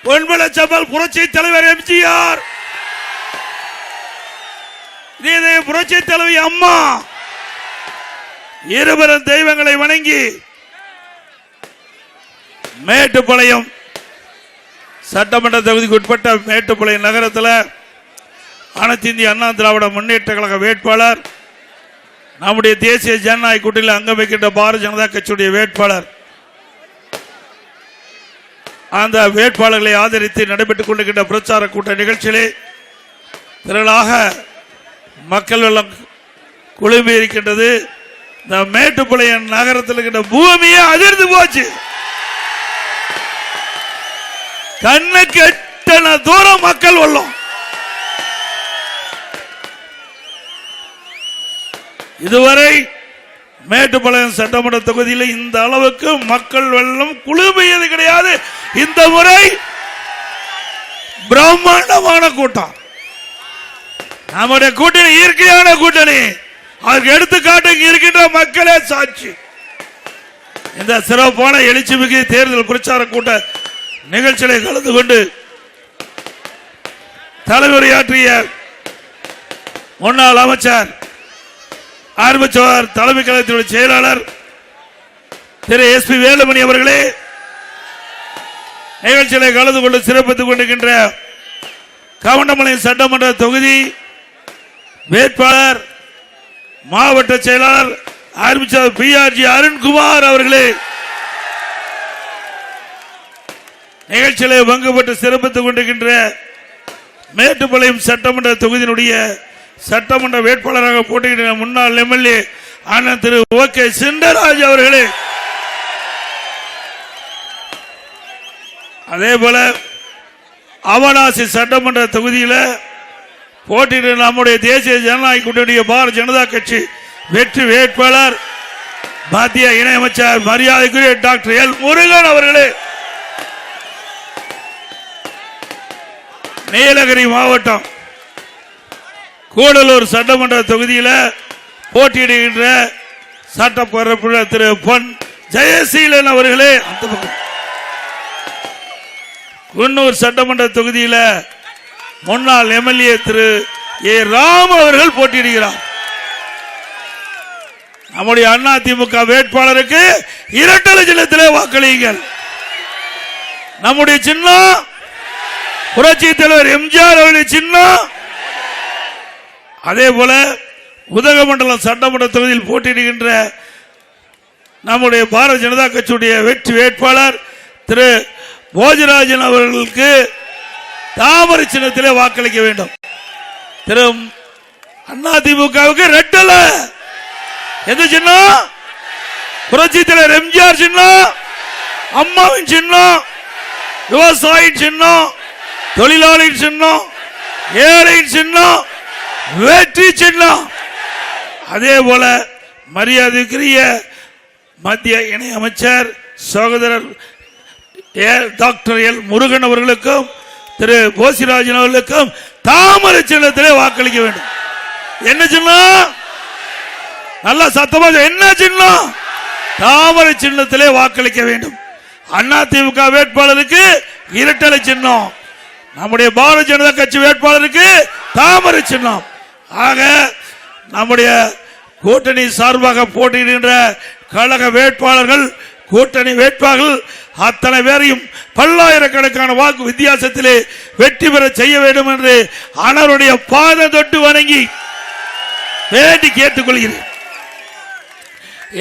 பொன்மனச்செம்மல் புரட்சி தலைவர் எம்ஜிஆர், புரட்சி தலைவி அம்மா இருவரும் தெய்வங்களை வணங்கி மேட்டுப்பாளையம் சட்டமன்ற தொகுதிக்கு உட்பட்ட மேட்டுப்பாளையம் நகரத்தில் அனைத்து இந்திய அண்ணா திராவிட முன்னேற்ற கழக வேட்பாளர், நம்முடைய தேசிய ஜனநாயக கூட்டணியில் அங்கம் வைக்கின்ற பாரதிய ஜனதா கட்சியுடைய வேட்பாளர், அந்த வேட்பாளர்களை ஆதரித்து நடைபெற்றுக் கொண்டிருக்கின்ற பிரச்சார கூட்ட நிகழ்ச்சியிலே திரளாக மக்கள் வெள்ளம் குழுமி இருக்கின்றது. இந்த மேட்டுப்பாளையம் நகரத்தில் இருக்கின்ற பூமியை அதிர்ந்து போச்சு. கண்ணுக்கு எட்டன தூரம் மக்கள் வெள்ளம். இதுவரை மேட்டுப்பாளையம் சட்டமன்ற தொகுதியில் இந்த அளவுக்கு மக்கள் வெள்ளம் குழுமியது கிடையாது. இந்த முறை பிரம்மாண்டமான கூட்டம். நம்முடைய கூட்டணி இயற்கையான கூட்டணி. அதற்கு எடுத்துக்காட்டு இருக்கின்ற மக்களே சாட்சி. இந்த சிறப்பான எழுச்சிமிகு தேர்தல் பிரச்சார கூட்ட நிகழ்ச்சிகளை கலந்து கொண்டு தலைமையாற்றிய முன்னாள் அமைச்சர் ஆர்வச்சோர் தலைமை கழகத்தினுடைய செயலாளர் திரு எஸ்.பி. வேலுமணி அவர்களே, நிகழ்ச்சிகளை கலந்து கொண்டு சிறப்பித்துக் கொண்டிருக்கின்ற கவுண்டமலை சட்டமன்ற தொகுதி வேட்பாளர் மாவட்ட செயலாளர் ஆர்வச்சோர் பி.ஆர்.ஜி. அருண்குமார் அவர்களே, நிகழ்ச்சிகளை பங்குபட்டு சிறப்பித்துக் கொண்டிருக்கின்ற மேட்டுப்பாளையம் சட்டமன்ற தொகுதியினுடைய சட்டமன்ற வேட்பாளராக போட்டியிட்ட முன்னாள் எம்எல்ஏ அண்ணன் திரு ஓ.கே. சிண்டராஜ் அவர்களே, அதே போல அவனாசி சட்டமன்ற தொகுதியில் போட்டியிட்ட நம்முடைய தேசிய ஜனநாயக கூட்டணிய பாரதிய ஜனதா கட்சி வெற்றி வேட்பாளர் மத்திய இணையமைச்சர் மரியாதைக்குரிய டாக்டர் எல் முருகன் அவர்களே, நீலகிரி மாவட்டம் கூடலூர் சட்டமன்ற தொகுதியில் போட்டியிடுகின்ற சட்டப்பேரவை திரு பொன் ஜெயசீலன் அவர்களே, குன்னூர் சட்டமன்ற தொகுதியில் முன்னாள் எம்எல்ஏ திரு ஏ. ராம் அவர்கள் போட்டியிடுகிறார். நம்முடைய அண்ணா திமுக வேட்பாளருக்கு இரட்டலை சின்னத்திலே வாக்களியுங்கள். நம்முடைய சின்னம் புரட்சி தலைவர் எம்ஜிஆர் அவருடைய சின்னம். அதே போல உதகமண்டலம் சட்டமன்ற தொகுதியில் போட்டியிடுகின்ற நம்முடைய பாரதிய ஜனதா கட்சியுடைய வெற்றி வேட்பாளர் திரு போஜராஜன் அவர்களுக்கு தாமரை சின்னத்திலே வாக்களிக்க வேண்டும். திரு அண்ணா திமுகவுக்கு ரெட்டலை. எந்த சின்னம்? புரட்சி தலைவர் எம்ஜிஆர் சின்னம், அம்மாவின் சின்னம், விவசாயியின் சின்னம், தொழிலாளியின் சின்னம், ஏழையின் சின்னம், வெற்றி சின்னம். அதே போல மரியாதைக்குரிய மத்திய இணை அமைச்சர் சகோதரர் டாக்டர் எல் முருகன் அவர்களுக்கும் திரு போசிராஜன் அவர்களுக்கும் தாமரை சின்னத்திலே வாக்களிக்க வேண்டும். என்ன சின்னம்? நல்ல சத்தமா என்ன சின்னம்? தாமரை சின்னத்திலே வாக்களிக்க வேண்டும். அண்ணா திமுக வேட்பாளருக்கு இரட்டலை சின்னம், நம்முடைய பாரதிய ஜனதா கட்சி வேட்பாளருக்கு தாமரை சின்னம். ஆக நம்முடைய கூட்டணி சார்பாக போட்டியிடுகின்ற கழக வேட்பாளர்கள், கூட்டணி வேட்பாளர்கள் அத்தனை பேரையும் பல்லாயிரக்கணக்கான வாக்கு வித்தியாசத்திலே வெற்றி பெற செய்ய வேண்டும் என்று அனைவருடைய பாதம் தொட்டு வணங்கி வேண்டி கேட்டுக்கொள்கிறேன்.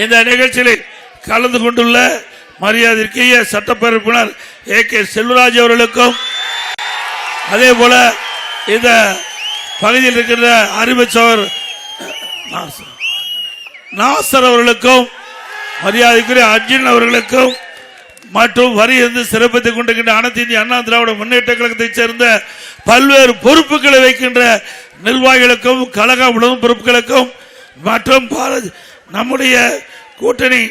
இந்த நிகழ்ச்சியில் கலந்து கொண்டுள்ள மரியாதைக்குரிய சட்டப்பேரவை ஏ.கே. செல்வராஜ் அவர்களுக்கும், அதே போல இந்த பகுதியில் இருக்கின்ற அறிவிச்சவர் நாசர் அவர்களுக்கும், மரியாதைக்குரிய அர்ஜுன் அவர்களுக்கும் மற்றும் வரியிருந்து சிறப்பித்துக் கொண்டிருக்கின்ற அனைத்து இந்திய அண்ணா திராவிட முன்னேற்ற கழகத்தைச் சேர்ந்த பல்வேறு பொறுப்புகளை வைக்கின்ற நிர்வாகிகளுக்கும் கழக உணவு பொறுப்புகளுக்கும் மற்றும் நம்முடைய கூட்டணி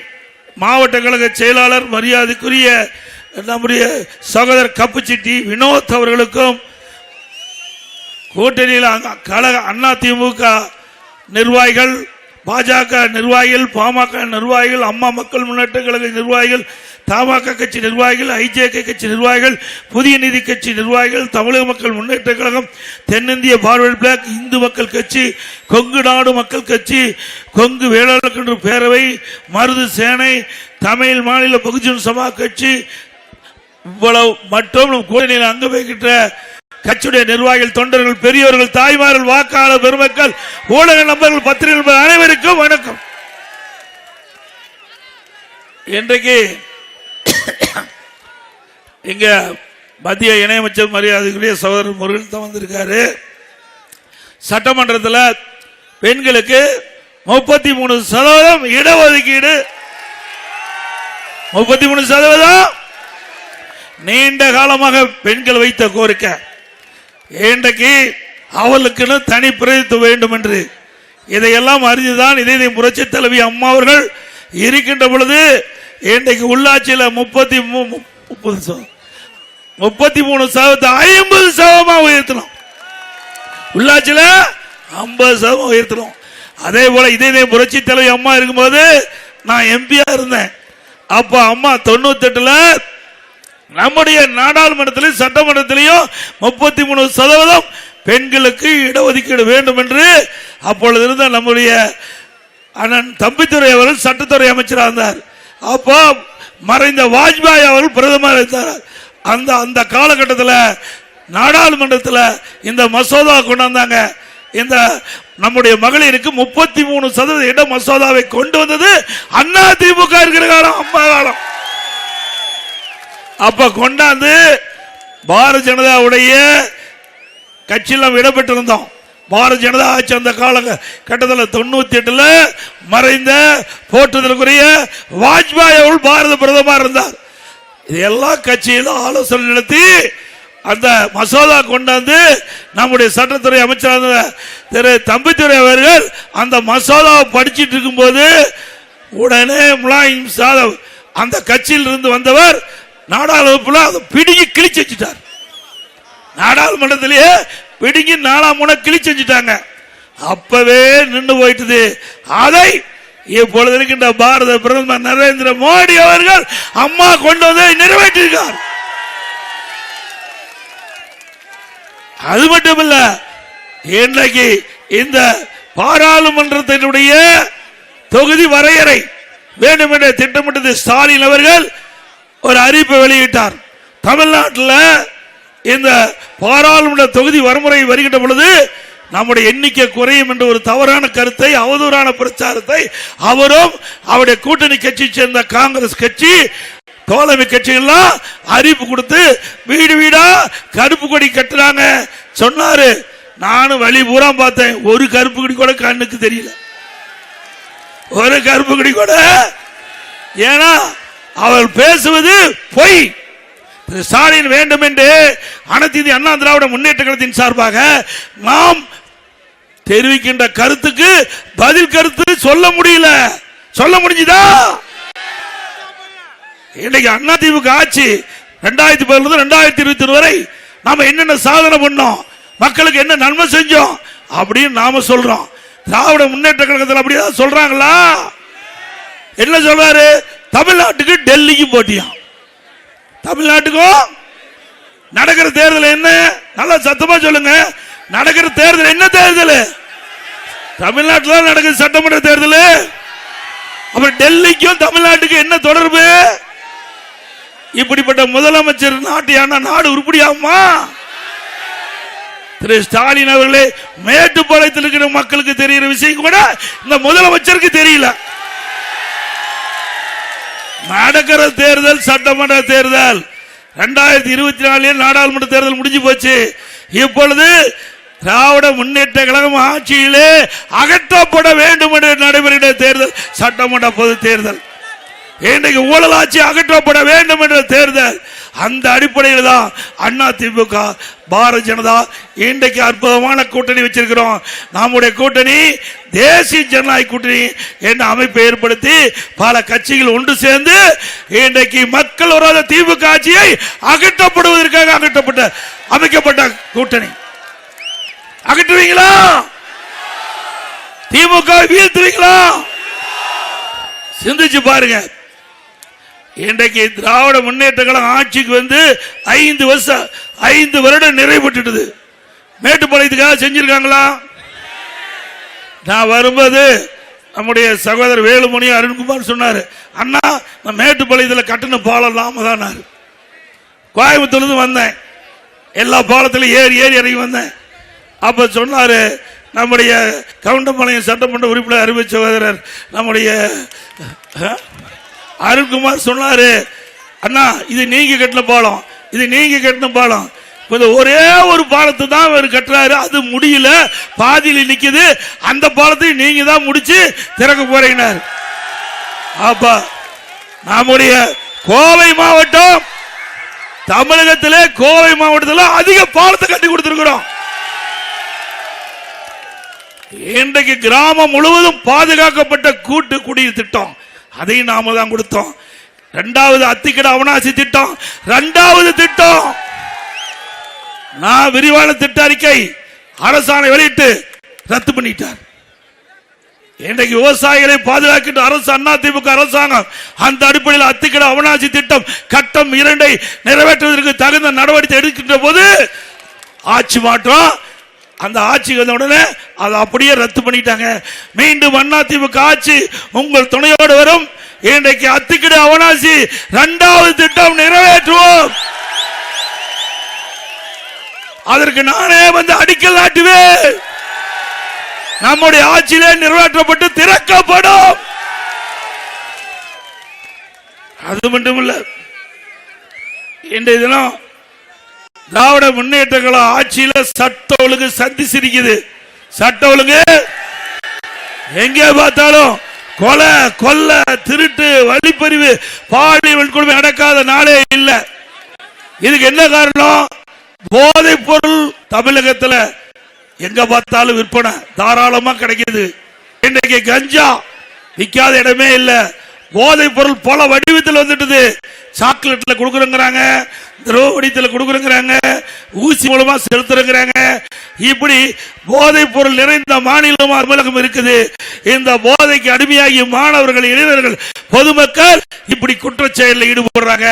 மாவட்ட கழக செயலாளர் மரியாதைக்குரிய நம்முடைய சகோதரர் கப்புச்சிட்டி வினோத் அவர்களுக்கும், கூட்டணியில் கழக அண்ணா திமுக நிர்வாகிகள், பாஜக நிர்வாகிகள், பாமக நிர்வாகிகள், அம்மா மக்கள் முன்னேற்ற கழக நிர்வாகிகள், தமாக கட்சி நிர்வாகிகள், ஐஜேகே கட்சி நிர்வாகிகள், புதிய நீதி கட்சி நிர்வாகிகள், தமிழக மக்கள் முன்னேற்ற கழகம், தென்னிந்திய பார்வர்ட் பிளாக், இந்து மக்கள் கட்சி, கொங்கு நாடு மக்கள் கட்சி, கொங்கு வேளாளர் பேரவை, மருது சேனை, தமிழ் மாநில பகுஜன் சபா கட்சி, இவ்வளவு மற்றும் கூட்டணியில் அங்க வைக்கின்ற கட்சியுடைய நிர்வாகிகள், தொண்டர்கள், பெரியவர்கள், தாய்மார்கள், வாக்காளர் பெருமக்கள், ஊடக நண்பர்கள், பத்திரிகைகள் அனைவருக்கும் வணக்கம். இன்றைக்கு இங்க மத்திய இணையமைச்சர் மரியாதைக்குரிய சகோதரர் முருகன் தான் வந்திருக்காரு. சட்டமன்றத்தில் பெண்களுக்கு 33% இடஒதுக்கீடு, 33% நீண்ட காலமாக பெண்கள் வைத்த கோரிக்கை. இன்றைக்கு அவளுக்குன்னு தனி பிரதித்துவம் வேண்டும் என்று இதையெல்லாம் அறிந்துதான் இதை புரட்சி தலைவி அம்மா அவர்கள் இருக்கின்ற பொழுது இன்றைக்கு உள்ளாட்சியில் 33% 50% உயர்த்தணும். உள்ளாட்சியில் 50% உயர்த்தணும். அதே போல இதே புரட்சி தலைவி அம்மா இருக்கும்போது நான் எம்பியா இருந்தேன். அப்ப அம்மா 98ல் நம்முடைய நாடாளுமன்றத்திலும் சட்டமன்றத்திலையும் 33% பெண்களுக்கு இடஒதுக்கீடு வேண்டும் என்று அப்பொழுது இருந்த நம்முடைய அண்ணன் தம்பித்துறை அவர்கள் சட்டத்துறை அமைச்சராக இருந்தார். அப்போ மறைந்த வாஜ்பாய் அவர்கள் பிரதமர் இருந்தார். அந்த காலகட்டத்தில் நாடாளுமன்றத்தில் இந்த மசோதா கொண்டாந்தாங்க. இந்த நம்முடைய மகளிருக்கு 33% இட மசோதாவை கொண்டு வந்தது அண்ணா திமுக இருக்கிற காலம், அம்மா காலம். அப்ப கொண்டாந்து பாரதிய ஜனதாவுடைய கட்சியில் இடம்பெற்றிருந்தோம். பாரதிய ஜனதா ஆட்சி அந்த காலகட்டத்தில் 98ல் மறைந்த போற்றுதலுக்குரிய வாஜ்பாய் அவர்கள் பாரத பிரதமர் இருந்தார். இது எல்லா கட்சியிலும் ஆலோசனை நடத்தி அந்த மசோதா கொண்டாந்து நம்முடைய சட்டத்துறை அமைச்சரான திரு தம்பித்துறை அவர்கள் அந்த மசோதாவை படிச்சிட்டு இருக்கும்போது உடனே முலாயம் யாதவ் அந்த கட்சியில் இருந்து வந்தவர் நாடாளுமன்றத்தில் அதை பிடுங்கி கிழிச்சு வச்சுட்டார். நாடாளுமன்றத்திலேயே பிடுங்கி 4ஆம் முனை கிழிச்சு வச்சுட்டாங்க. அப்பவே நின்று போயிட்டது. அதை இப்பொழுது இருக்கின்ற பாரத பிரதமர் நரேந்திர மோடி அவர்கள் அம்மா கொண்டு வந்து நிறைவேற்றிருக்கார். அது மட்டுமல்ல, இன்றைக்கு இந்த பாராளுமன்றத்தினுடைய தொகுதி வரையறை வேண்டும் என்ற திட்டமிட்டது ஸ்டாலின் அவர்கள் ஒரு அறிவிப்பை வெளியிட்டார். தமிழ்நாட்டில் இந்த பாராளுமன்ற தொகுதி வரைமுறை வருகின்ற பொழுது நம்முடைய எண்ணிக்கை குறையும் என்ற ஒரு தவறான கருத்தை, அவதூறான பிரச்சாரத்தை அவரும் அவருடைய கூட்டணி கட்சி சேர்ந்த காங்கிரஸ் கட்சி, தோழமை கட்சிகள்லாம் அறிவிப்பு கொடுத்து வீடு வீடா கருப்பு கொடி கட்டுறாங்க சொன்னாரு. நானும் வழி பூரா பார்த்தேன், ஒரு கருப்பு கொடி கூட கண்ணுக்கு தெரியல, ஒரு கருப்பு கொடி கூட. ஏன்னா அவள் பேசுவது பொய். ஸ்டாலின் வேண்டும் என்று அனைத்து இந்திய அண்ணா திராவிட முன்னேற்ற கழகத்தின் சார்பாக நாம் தெரிவிக்கின்ற கருத்துக்கு பதில் கருத்து சொல்ல முடியல. சொல்ல முடிஞ்சுதா? இன்னைக்கு அண்ணா திமுக ஆட்சி 2010 2021 வரை நாம என்னென்ன சாதனை பண்ணோம், மக்களுக்கு என்ன நன்மை செஞ்சோம் அப்படின்னு நாம சொல்றோம். திராவிட முன்னேற்ற கழகத்தில் அப்படியே சொல்றாங்களா? என்ன சொல்றாரு? தமிழ்நாட்டுக்கு டெல்லிக்கு போட்டியாம். தமிழ்நாட்டுக்கும் நடக்கிற தேர்தல் என்ன? நல்லா சத்தமா சொல்லுங்க. நடக்கிற தேர்தல் என்ன தேர்தல்? தமிழ்நாட்டில் நடக்குது சட்டமன்ற தேர்தல். அப்புறம் டெல்லிக்கும் தமிழ்நாட்டுக்கு என்ன தொடர்பு? இப்படிப்பட்ட முதலமைச்சர் நாட்டியான நாடு உருப்படியாகுமா? திரு ஸ்டாலின் அவர்களே, மேட்டுப்பாளையத்தில் இருக்கிற மக்களுக்கு தெரிகிற விஷயம் கூட இந்த முதலமைச்சருக்கு தெரியல. நடக்கிற தேர்தல் சட்டமன்ற தேர்தல் 2024 நாடாளுமன்ற தேர்தல் முடிஞ்சு போச்சு. இப்பொழுது திராவிட முன்னேற்ற கழகம் ஆட்சியிலே அகற்றப்பட வேண்டும் என்று நடைபெறுகிற தேர்தல் சட்டமன்ற பொது தேர்தல். இன்றைக்கு ஊழல் ஆட்சி அகற்றப்பட வேண்டும் என்ற தேர்தல். அந்த அடிப்படையில் தான் அண்ணா திமுக பாரதிய ஜனதா இன்றைக்கு அற்புதமான கூட்டணி வச்சிருக்கிறோம். நம்முடைய கூட்டணி தேசிய ஜனநாயக கூட்டணி என்ற அமைப்பை ஏற்படுத்தி பல கட்சிகள் ஒன்று சேர்ந்து இன்றைக்கு மக்கள் விரோத திமுக ஆட்சியை அகற்றப்படுவதற்காக அமைக்கப்பட்ட கூட்டணி. அகற்றுவீங்களா? திமுக வீழ்த்துவீங்களா? சிந்திச்சு பாருங்க. இன்றைக்கு திராவிட முன்னேற்ற கழகம் ஆட்சிக்கு வந்து 5 வருடம் நிறைவுபட்டுது. மேட்டுப்பாளையத்துக்காக செஞ்சிருக்காங்களா? நான் வரும்போது நம்முடைய சகோதரர் வேலுமணி அருண்குமார் சொன்னாரு, அண்ணா நான் மேட்டுப்பாளையத்தில் கட்டின பாலம் நாம தான். கோயம்புத்தூர்ல வந்தேன், எல்லா பாலத்திலும் ஏறி இறங்கி வந்தேன். அப்ப சொன்னாரு நம்முடைய கவுண்டம்பாளையம் சட்டமன்ற உறுப்பினர் அறிவு சகோதரர் நம்முடைய அருண்குமார் சொன்னாரு, அண்ணா இது நீங்க கட்டின பாலம், இது நீங்க கட்டின பாலம். ஒரே ஒரு பாலத்தை தான் அவர் கட்டுறாரு, அது முடியல, பாதியில் நிக்குது. அந்த பாலத்தை நீங்க தான் முடிச்சு திறக்க போறீங்க. அப்ப நம்முடைய கோவை மாவட்டம், தமிழகத்திலே கோவை மாவட்டத்தில் அதிக பாலத்தை கட்டி கொடுத்திருக்கிறோம். இன்றைக்கு கிராமம் முழுவதும் பாதுகாக்கப்பட்ட கூட்டு குடிநீர் திட்டம், அதையும் நாம தான் கொடுத்தோம். 2வது அத்திக்கடை அவனாசி திட்டம், 2வது திட்டம். நான் விரிவான திட்ட அறிக்கை அரசாணை வெளியிட்டு ரத்து பண்ணிட்டார். இன்றைக்கு விவசாயிகளை பாதுகாக்கின்ற அரசு அதிமுக அரசாங்கம் அந்த அடிப்படையில் அத்திக்கடை அவனாசி திட்டம் கட்டம் 2 நிறைவேற்றுவதற்கு தகுந்த நடவடிக்கை எடுக்கின்ற போது ஆட்சி மாற்றம், அந்த ஆட்சிக்கு வந்த உடனே அதை அப்படியே ரத்து பண்ணிட்டாங்க. மீண்டும் அதிமுக ஆட்சி உங்கள் துணையோடு வரும். இன்றைக்கு அத்திக்கடை அவனாசி 2வது திட்டம் நிறைவேற்றுவோம். அதற்கு நானே வந்து அடிக்கல் நாட்டுவேன். நம்முடைய ஆட்சியிலே நிறைவேற்றப்பட்டு திறக்கப்படும். அது மட்டுமல்ல, இன்றைய தினம் திராவிட முன்னேற்ற கழக ஆட்சியில சட்ட ஒழுங்கு சந்தி சிரிக்குது. சட்ட ஒழுங்கு எங்கே பார்த்தாலும் கொலை, கொல்ல, திருட்டு, வழிப்பறிவு, பாலியல் வன்கொடுமை நடக்காத நாளே இல்லை. இதுக்கு என்ன காரணம்? போதைப் பொருள் தமிழகத்தில் எங்க பார்த்தாலும் விற்பனை தாராளமா கிடைக்குது. இன்றைக்கு கஞ்சா விற்காத இடமே இல்ல. போதைப் பொருள் பல வடிவத்தில் வந்துட்டு, சாக்லேட்ல கொடுக்குறேங்கிறாங்க, திரவடித்தில் கொடுக்குறேங்கிறாங்க, ஊசி மூலமா செலுத்துறேங்கிறாங்க. இப்படி போதைப் பொருள் நிறைந்த மாநிலமா தமிழகம் இருக்குது. இந்த போதைக்கு அடிமையாகி மாணவர்கள், இளைஞர்கள், பொதுமக்கள் இப்படி குற்ற செயலில் ஈடுபடுறாங்க.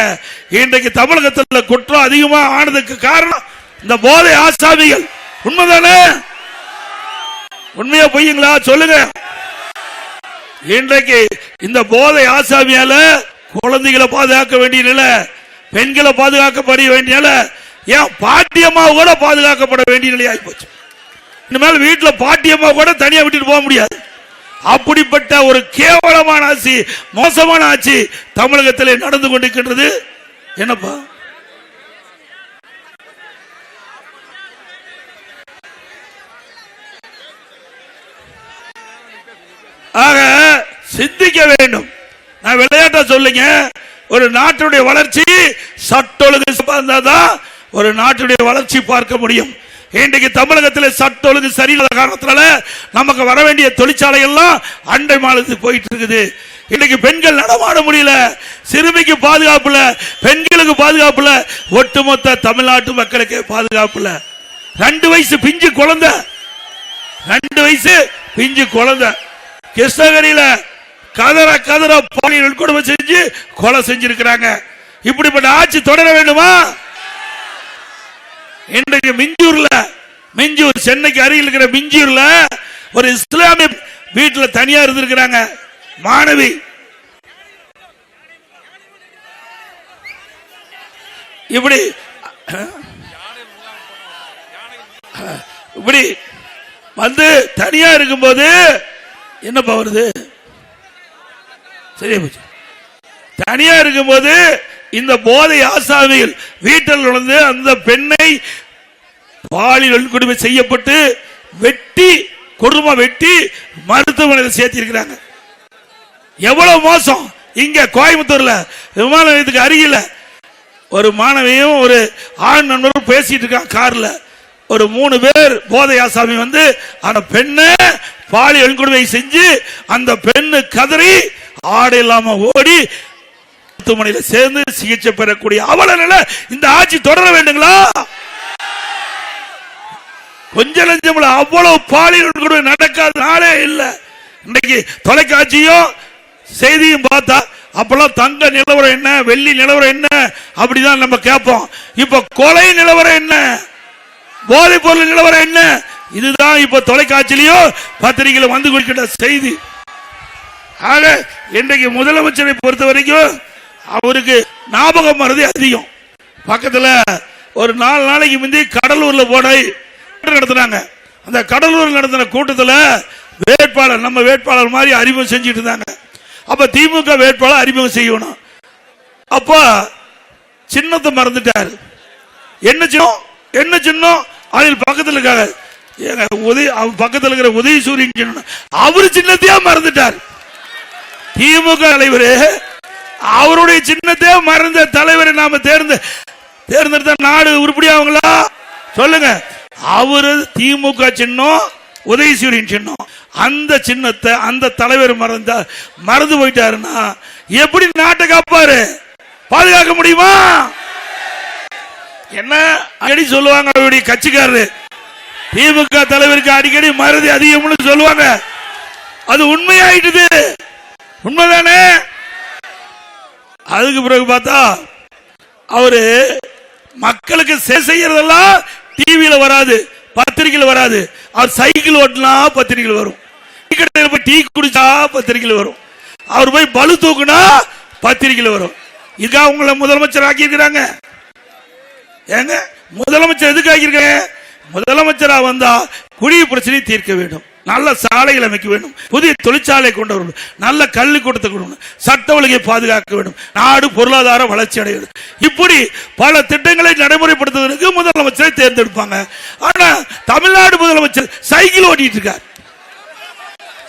இன்றைக்கு தமிழகத்தில் குற்றம் அதிகமா ஆனதுக்கு காரணம் இந்த போதை ஆசாமிகள். உண்மைதானே? உண்மையா பொய்யுங்களா சொல்லுங்க. இன்றைக்கு இந்த போதை ஆசாமியால குழந்தைகளை பாதுகாக்க வேண்டிய நிலை, பெண்களை பாதுகாக்கப்பட வேண்டிய நிலை, ஏன் பாட்டியம்மா கூட பாதுகாக்கப்பட வேண்டிய நிலை ஆகிப்போச்சு. இனிமேல் வீட்டில் பாட்டியம்மா கூட தனியா விட்டுட்டு போக முடியாது. அப்படிப்பட்ட ஒரு கேவலமான ஆட்சி, மோசமான ஆட்சி தமிழகத்தில் நடந்து கொண்டிருக்கின்றது. என்னப்பா ஆக சிந்திக்க வேண்டும். நான் விளையாட்ட சொல்லுங்க, ஒரு நாட்டுடைய வளர்ச்சி சட்ட ஒழுங்கு தான் ஒரு நாட்டுடைய வளர்ச்சி பார்க்க முடியும். இன்றைக்கு தமிழகத்தில் சட்ட ஒழுங்கு சரியில்லாத காரணத்தினால நமக்கு வர வேண்டிய தொழிற்சாலை எல்லாம் அண்டை மாநிலத்துக்கு போயிட்டு இருக்குது. இன்னைக்கு பெண்கள் நடமாட முடியல, சிறுமிக்கு பாதுகாப்பு இல்ல, பெண்களுக்கு பாதுகாப்பு இல்ல, ஒட்டுமொத்த தமிழ்நாட்டு மக்களுக்கு பாதுகாப்பு இல்ல. 2 வயசு பிஞ்சு குழந்தை, 2 வயசு பிஞ்சு குழந்தை கிருஷ்ணகிரியில கதற கதற பாலியல் வன்கொடுமை செஞ்சு கொலை செஞ்சிருக்கிறாங்க. இப்படிப்பட்ட ஆட்சி தொடர வேண்டுமா? இன்றைக்கு மிஞ்சூர் சென்னைக்கு அருகில் இருக்கிற மிஞ்சூர்ல ஒரு இஸ்லாமிய வீட்டில் தனியா இருந்திருக்கிறாங்க மாணவி. இப்படி வந்து தனியா இருக்கும்போது என்னப்பா வருது? சரியா போச்சு. தனியா இருக்கும்போது இந்த போதை ஆசாமிகள் வீட்டில் நுழைந்து அந்த பெண்ணை பாலியல் வன்கொடுமை செய்யப்பட்டு வெட்டி மருத்துவமனையில் சேர்த்தி இருக்கிறாங்க. எவ்வளவு மோசம்! இங்க கோயம்புத்தூர்ல விமான நிலையத்துக்கு அருகில ஒரு மாணவியும் ஒரு ஆண் நண்பரும் பேசிட்டு இருக்காங்க கார்ல. ஒரு 3 பேர் போதை ஆசாமி வந்து அந்த பெண்ணை பாலியல் வன்கொடுமை செஞ்சு அந்த பெண்ணு கதறி ஆடை இல்லாம ஓடி மருத்துவமனையில் சேர்ந்து சிகிச்சை பெறக்கூடிய அவல நிலை இந்த ஆட்சி தொடர வேண்டுங்களா? கொஞ்சம் நஞ்சம் அவ்வளவு பாலியல் வன்கொடுமை நடக்காத நாளே இல்லை. இன்னைக்கு தொலைக்காட்சியும் செய்தியும் பார்த்தா அப்பெல்லாம் தங்க நிலவரம் என்ன, வெள்ளி நிலவரம் என்ன, அப்படிதான் நம்ம கேட்போம். இப்ப கொலை நிலவரம் என்ன, போதைப் பொருள் நிலவரம் என்ன, இதுதான் இப்ப தொலைக்காட்சியிலயோ பத்திரிகையில வந்து கொடுக்கின்ற செய்தி. ஆக இன்றைக்கு முதலமைச்சரை பொறுத்த வரைக்கும் அவருக்கு ஞாபகம் மறதி அதிகம். பக்கத்துல ஒரு 4 நாளைக்கு முந்தி கடலூர்ல போன நடத்தினாங்க. அந்த கடலூர் நடத்தின கூட்டத்தில் வேட்பாளர் நம்ம வேட்பாளர் மாதிரி அறிமுகம் செஞ்சுட்டு இருந்தாங்க. அப்ப திமுக வேட்பாளர் அறிமுகம் செய்யணும். அப்ப சின்னத்தை மறந்துட்டாரு. என்ன சின்னம், என்ன சின்னம், அதில் பக்கத்தில் இருக்காங்க பக்கத்தில் இருக்கிற உதயசூரியன் அவரு சின்னத்தையே மறந்துட்டார். திமுக தலைவர் அவருடைய சின்னத்தையே மறந்த தலைவரை நாம தேர்ந்தெடுத்த நாடு உருப்படியாவங்களா சொல்லுங்க. அவரு திமுக சின்னம், உதயசூரியன் சின்னம். அந்த சின்னத்தை அந்த தலைவர் மறந்து போயிட்டாருன்னா எப்படி நாட்டை காப்பாரு, பாதுகாக்க முடியுமா? என்ன அடிக்கடி சொல்லுவாங்க அவருடைய கட்சிக்காரரு, திமுக தலைவருக்கு அடிக்கடி மறதி அதிகம்னு சொல்லுவாங்க. அது உண்மையாயிட்டு, உண்மைதானே? அதுக்கு பிறகு பார்த்தா அவரு மக்களுக்கு செய்யறதெல்லாம் டிவியில வராது, பத்திரிகையில் வராது. அவர் சைக்கிள் ஓட்டினா பத்திரிகையில் வரும், டீ குடிச்சா பத்திரிகையில் வரும், அவர் போய் பளு தூக்குனா பத்திரிகையில் வரும். இதுக்காக உங்களை முதலமைச்சர் ஆக்கி இருக்கிறாங்க. ஏங்க முதலமைச்சர் எதுக்கு ஆக்கியிருக்காங்க? முதலமைச்சரா வந்தா குடி பிரச்சனை தீர்க்க வேண்டும், நல்ல சாலைகள் அமைக்க வேண்டும், புதிய தொழிற்சாலை கொண்டு வரணும், நல்ல கல்விக்கூடத்தை கொண்டு, சட்ட ஒழுங்கை பாதுகாக்க வேண்டும், நாடு பொருளாதார வளர்ச்சி அடைய வேண்டும். இப்படி பல திட்டங்களை நடைமுறைப்படுத்துவதற்கு முதலமைச்சரை தேர்ந்தெடுப்பாங்க. ஆனா தமிழ்நாடு முதலமைச்சர் சைக்கிள் ஓட்டிட்டு இருக்கார்.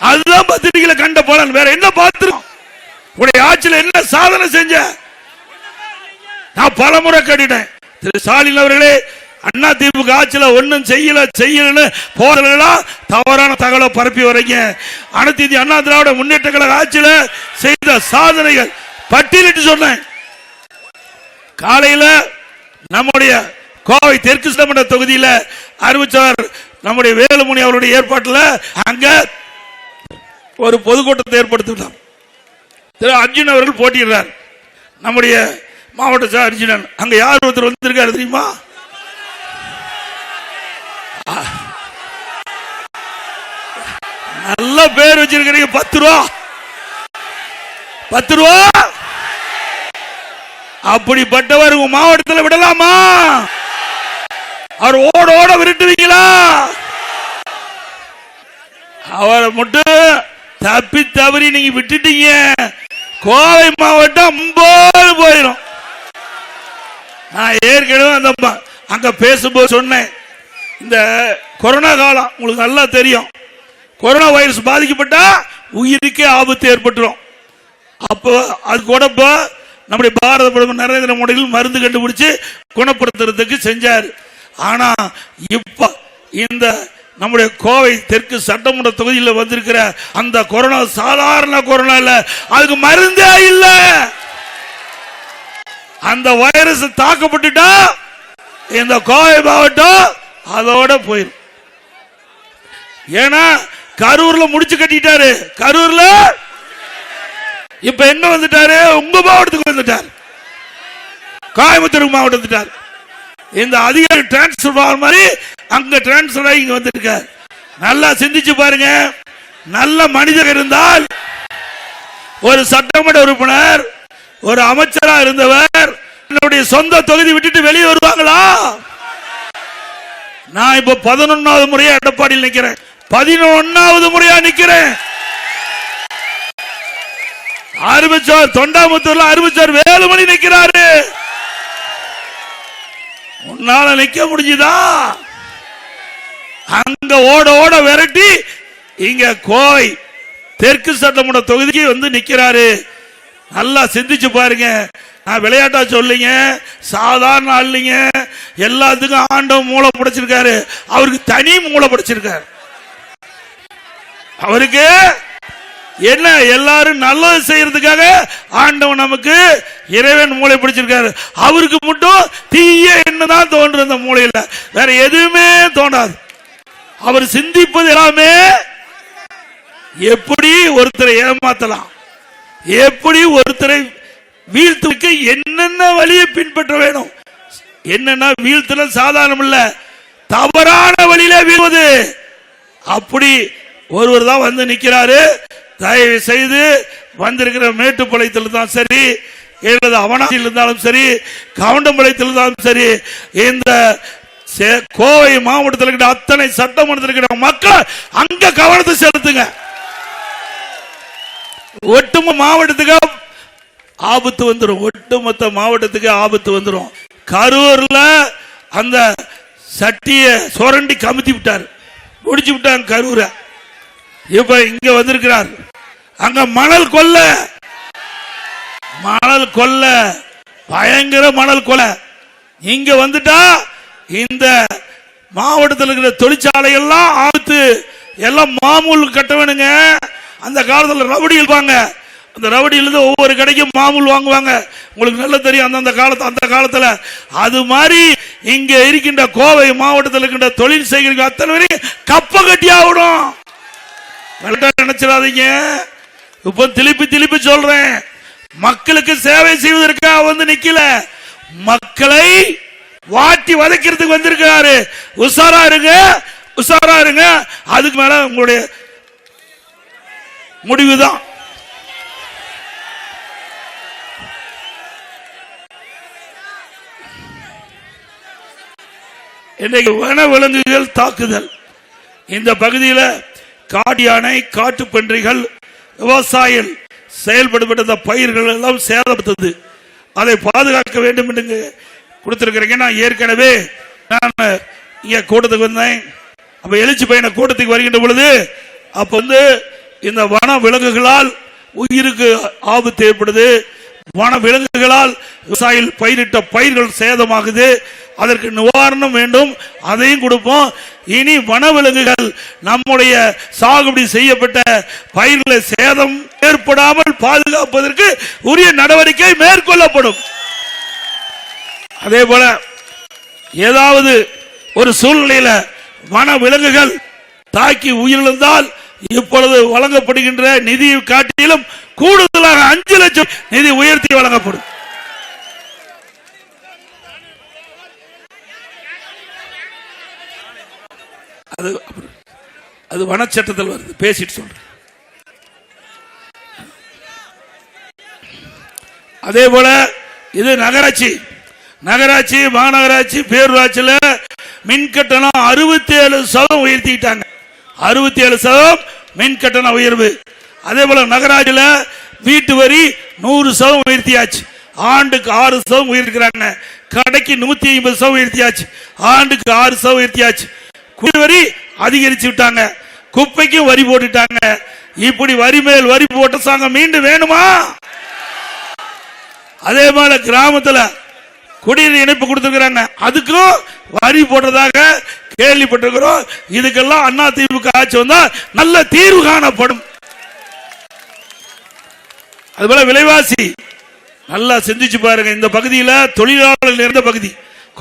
அதுதான் பத்திரிகையில கண்ட பலன். வேற என்ன பார்த்திருக்கோம்? உடைய ஆட்சியில் என்ன சாதனை செஞ்ச? நான் பலமுறை கேட்டுட்டேன். திரு ஸ்டாலின் அவர்களே, அண்ணா திமுக ஆட்சியில் ஒன்னும் செய்யலன்னு போறா தவறான தகவலை பரப்பி வரீங்க. அனைத்து இந்திய அண்ணா திராவிட முன்னேற்ற கழக ஆட்சியில் செய்த சாதனைகள் பட்டியலிட்டு சொன்னேன். காலையில நம்முடைய கோவை தெற்கு சட்டமன்ற தொகுதியில் அறிவிச்சார் நம்முடைய வேலுமணி அவருடைய ஏற்பாட்டில் அங்க ஒரு பொதுக்கூட்டத்தை ஏற்படுத்தினார். திரு அர்ஜுன் அவர்கள் போட்டியிடுறார். நம்முடைய மாவட்ட சார் அர்ஜுனன். அங்க யார் ஒருத்தர் வந்திருக்காரு தெரியுமா? நல்ல பேர் வச்சிருக்கிறீங்க. 10 ரூபா, 10 ரூபா. அப்படிப்பட்டவர் உங்க மாவட்டத்தில் விடலாமா? அவர் ஓட ஓட விரட்டுவீங்களா? அவரை மட்டும் தப்பி தவறி நீங்க விட்டுட்டீங்க, கோவை மாவட்டம் 50 போயிடும். நான் ஏற்கனவே அந்த அங்க பேசும்போது சொன்னேன், இந்த கொரோனா காலம் உங்களுக்கு நல்லா தெரியும். கொரோனா வைரஸ் பாதிக்கப்பட்டா உயிருக்கே ஆபத்து ஏற்பட்டுரும். அப்போ அது கூட நம்முடைய பாரத பிரதமர் நரேந்திர மோடி மருந்து கண்டுபிடிச்சு குணப்படுத்துறதுக்கு செஞ்சார். ஆனா இப்ப இந்த நம்முடைய கோவை தெற்கு சட்டமன்ற தொகுதியில் வந்திருக்கிற அந்த கொரோனா சாதாரண கொரோனா இல்ல, அதுக்கு மருந்தே இல்ல. அந்த வைரஸ் தாக்கப்பட்டுட்டா இந்த கோவை மாவட்டம் அதோட போயிடும். ஏன்னா கரூர்ல முடிச்சு கட்டிட்டாரு. கரூர்ல இப்ப எங்க வந்துட்டாரு? உங்க மாவட்டத்துக்கு வந்துட்டார், கோயம்புத்தூர் மாவட்டம் வந்துட்டார். இந்த அதிகாரி டிரான்ஸ்பர் மாதிரி அங்க டிரான்ஸ்பர் ஆகி இங்க வந்திருக்கார். நல்லா சிந்திச்சு பாருங்க. நல்ல மனிதர் இருந்தால் ஒரு சட்டமன்ற உறுப்பினர், ஒரு அமைச்சரா இருந்தவர் என்னுடைய சொந்த தொகுதி விட்டுட்டு வெளியே வருவாங்களா? நான் இப்ப 11வது முறையா எடப்பாடியில் நிக்கிறேன், 11வது முறையா நிக்கிறேன். ஆரம்பிச்சார் தொண்டாமுத்தூர்ல, ஆரம்பிச்சார் வேலுமணி நிக்கிறாரு. உன்னால நிக்க முடிஞ்சுதா? அங்க ஓட ஓட விரட்டி இங்க கோவை தெற்கு சட்டமன்ற தொகுதிக்கு வந்து நிக்கிறாரு. நல்லா சிந்திச்சு பாருங்க. நான் விளையாட்டா சொல்லிங்க, சாதாரண ஆளுங்க. எல்லாத்துக்கும் ஆண்டவன் மூளை படைச்சிருக்காரு, அவருக்கு தனி மூளை படைச்சிருக்காரு. அவருக்கு என்ன, எல்லாரும் நல்லது செய்யறதுக்காக ஆண்டவன் நமக்கு இறைவன் மூளை பிடிச்சிருக்காரு. அவருக்கு மட்டும் தீய என்னதான் தோன்று, அந்த மூளையில வேற எதுவுமே தோன்றாது. அவர் சிந்திப்பது எல்லாமே எப்படி ஒருத்தரை ஏமாத்தலாம், எப்படி ஒருத்தரை வீழ்த்துக்கு என்னென்ன வழியை பின்பற்ற வேணும், என்னன்னா வீழ்த்தல சாதாரணம் இல்ல, தவறான வழியில வீழ்வது. அப்படி ஒருவர் தான் வந்து நிக்கிறாரு. தயவு செய்து வந்திருக்கிற மேட்டுப்பாளையத்தில் தான் சரி, அவனாசியில் இருந்தாலும் சரி, கவுண்டம்பாளையத்தில் இருந்தாலும் சரி, இந்த கோவை மாவட்டத்தில் இருக்கிற அத்தனை சட்டமன்றத்தில் இருக்கிற மக்கள் அங்க கவனத்தை செலுத்துங்க. ஒட்டுமொத்த மாவட்டத்துக்கு ஆபத்து வந்துடும், ஒட்டுமொத்த மாவட்டத்துக்கு ஆபத்து வந்துடும். கரூர்ல அந்த சட்டிய சுரண்டி கமுத்தி விட்டார், முடிச்சு விட்டாங்க கரூரை. இப்ப இங்க வந்திருக்கிறார், அங்க மணல் கொள்ள, மணல் கொள்ள, பயங்கர மணல் கொலை. இங்க வந்துட்டா இந்த மாவட்டத்தில் இருக்கிற தொழிற்சாலை எல்லாம் ஆபத்து, எல்லாம் மாமூல் கட்ட வேணுங்க. அந்த காலத்தில் ரவுடி இருப்பாங்க, அந்த ரவுடியிலிருந்து ஒவ்வொரு கடைக்கும் மாமூல் வாங்குவாங்க. உங்களுக்கு நல்லா தெரியும் அந்த காலத்தில். அது மாதிரி இங்க இருக்கின்ற கோவை மாவட்டத்தில் இருக்கின்ற தொழில் செய்கிற அத்தனை பேரையும் கப்ப கட்டி ஆகணும். நினைச்சிடாதீங்க. இப்ப திருப்பி சொல்றேன், மக்களுக்கு சேவை செய்வதற்காக வந்து நிக்கல, மக்களை வாட்டி வதைக்கிறதுக்கு வந்திருக்கிறாரு. உஷாரா இருங்க, உஷாரா இருங்க. அதுக்கு மேல உங்களுடைய முடிவுதான். இன்றைக்கு வன விலங்குகள் தாக்குதல், இந்த பகுதியில் காட்டு யானை, காட்டு பன்றிகள், விவசாயம் செயல்படுத்த பயிர்கள் எல்லாம் சேதப்படுத்தது. அதை பாதுகாக்க வேண்டும் என்று கொடுத்திருக்கிறீங்க. நான் ஏற்கனவே இங்க கூட்டத்துக்கு வந்தேன். அப்ப எழுச்சி பயண கூட்டத்துக்கு வருகின்ற பொழுது அப்ப வந்து இந்த வன விலங்குகளால் உயிருக்கு ஆபத்து ஏற்படுது, வன விலங்குகளால் விவசாயிகள் பயிரிட்ட பயிர்கள் சேதமாகுது, அதற்கு நிவாரணம் வேண்டும், அதையும் கொடுப்போம். இனி வனவிலங்குகள் நம்முடைய சாகுபடி செய்யப்பட்ட பயிர்களை சேதம் ஏற்படாமல் பாதுகாப்பதற்கு உரிய நடவடிக்கை மேற்கொள்ளப்படும். அதே போல ஏதாவது ஒரு சூழ்நிலையில வன விலங்குகள் தாக்கி உயிரிழந்தால் இப்பொழுது வழங்கப்படுகின்ற நிதியை காட்டிலும் கூடுதலாக 5 லட்சம் நிதி உயர்த்தி வழங்கப்படும். அது வனச்சட்டத்தில் வருது, பேசிட்டு சொல்றேன். அதே போல இது நகராட்சி, மாநகராட்சி, பேரூராட்சியில் மின் கட்டணம் 67% உயர்த்திட்டாங்க. 67% மின் கட்டண உயர்வு. அதே போல நகராட்சியில் வீட்டு வரி 100% உயர்த்தியாச்சு, ஆண்டுக்கு 6% உயர்த்திக்கிறாங்க. கடைக்கு 150% உயர்த்தியாச்சு, ஆண்டுக்கு 6% உயர்த்தியாச்சு. குடிவரி அதிகரிச்சு விட்டாங்க, குப்பைக்கும் வரி போட்டுட்டாங்க. இப்படி வரி மேல் வரி போட்ட சாங்க மீண்டும் வேணுமா? அதே மாதிரி கிராமத்தில் குடிநீர் இணைப்பு கொடுத்திருக்கிறாங்க, அதுக்கும் வரி போட்டதாக கேள்விப்பட்டிருக்கிறோம். இதுக்கெல்லாம் அண்ணா திமுக ஆட்சி வந்தா நல்ல தீர்வு காணப்படும். அதுபோல விலைவாசி நல்லா சிந்திச்சு பாருங்க. இந்த பகுதியில் தொழிலாளர் நிறைந்த பகுதி,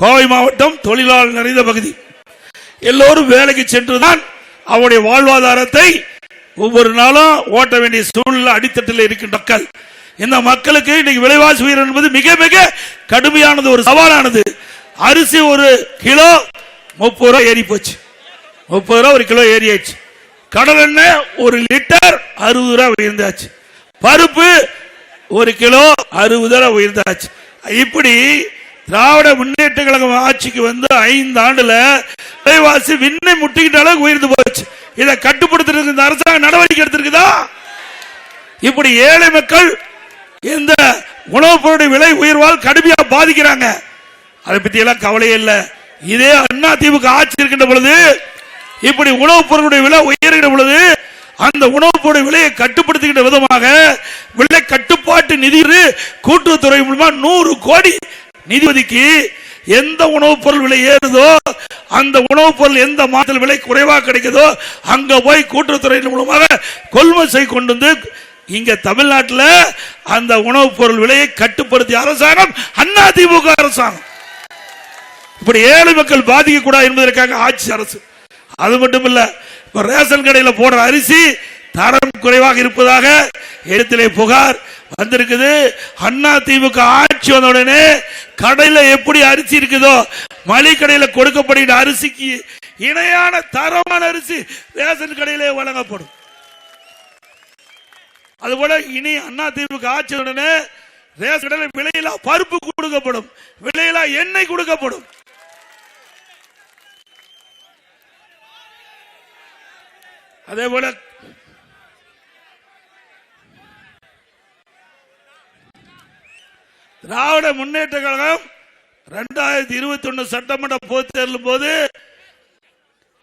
கோவை மாவட்டம் தொழிலாளர் நிறைந்த பகுதி. எல்லோரும் வேலைக்கு சென்றுதான் அவருடைய வாழ்வாதாரத்தை ஒவ்வொரு நாளும் ஓட்ட வேண்டிய சூழ்நிலை அடித்தட்டில் இருக்கின்ற மக்கள். இந்த மக்களுக்கு இன்னைக்கு விலைவாசி உயர்வு என்பது மிக மிக கடுமையானது, ஒரு சவாலானது. அரிசி ஒரு கிலோ 30 ரூபாய் ஏறி போச்சு, 30 ரூபாய் ஒரு கிலோ ஏறியாச்சு. கடல் எண்ணெய் ஒரு லிட்டர் 60 ரூபாய் உயர்ந்தாச்சு. பருப்பு ஒரு கிலோ 60 ரூபாய் உயர்ந்தாச்சு. இப்படி திராவிட முன்னேற்ற கழகம் ஆட்சிக்கு வந்து 5 ஆண்டுல விலைவாசி விண்ணை முட்டிக்கிட்ட அளவுக்கு உயர்ந்து போச்சு. இதை கட்டுப்படுத்துறதுக்கு இந்த அரசாங்கம் நடவடிக்கை எடுத்திருக்குதா? இப்படி ஏழை மக்கள் இந்த உணவுப் பொருளுடைய விலை உயர்வால் கடுமையாக பாதிக்கிறாங்க. அதை பத்தி எல்லாம் கவலையே இல்லை. இதே அண்ணா திமுக ஆட்சி இருக்கின்ற பொழுது இப்படி உணவுப் பொருளுடைய விலை உயர்கின்ற பொழுது அந்த உணவுப் பொருள் விலையை கட்டுப்படுத்துகின்ற விதமாக விலை கட்டுப்பாட்டு நிதி கூட்டுறவுத்துறை மூலமா 100 கோடி நிதி ஒதுக்கி எந்த உணவுப் பொருள் விலை ஏறுதோ, அந்த உணவுப் பொருள் எந்த மாதத்தில் விலை குறைவாக கிடைக்குதோ அங்க போய் கூட்டுறவுத்துறையின் மூலமாக கொள்முதல் செய்து கொண்டு வந்து இங்க தமிழ்நாட்டில் அந்த உணவுப் பொருள் விலையை கட்டுப்படுத்திய அரசாங்கம் அண்ணா திமுக அரசாங்கம். இப்படி ஏழை மக்கள் பாதிக்க கூடாது என்பதற்காக ஆட்சி அரசு. அது மட்டுமல்ல, ரேஷன் கடையில் போடுற அரிசி தரம் குறைவாக இருப்பதாக இடத்திலே புகார். வந்திருக்குது. அண்ணா திமுக ஆட்சி வந்த உடனே கடையில எப்படி அரிசி இருக்குதோ மளிகை கடையில கொடுக்கப்படுகிற அரிசிக்கு இணையான தரமான அரிசி ரேஷன் கடையிலே வழங்கப்படும். அதுபோல இனி அண்ணா திமுக ஆட்சி உடனே ரேஷன் கடையில் விலையில்லா பருப்பு கொடுக்கப்படும், விலையில்லா எண்ணெய் கொடுக்கப்படும். அதே போல திராவிட முன்னேற்ற கழகம் 2021 சட்டமன்ற பொதுத் தேர்தல் போது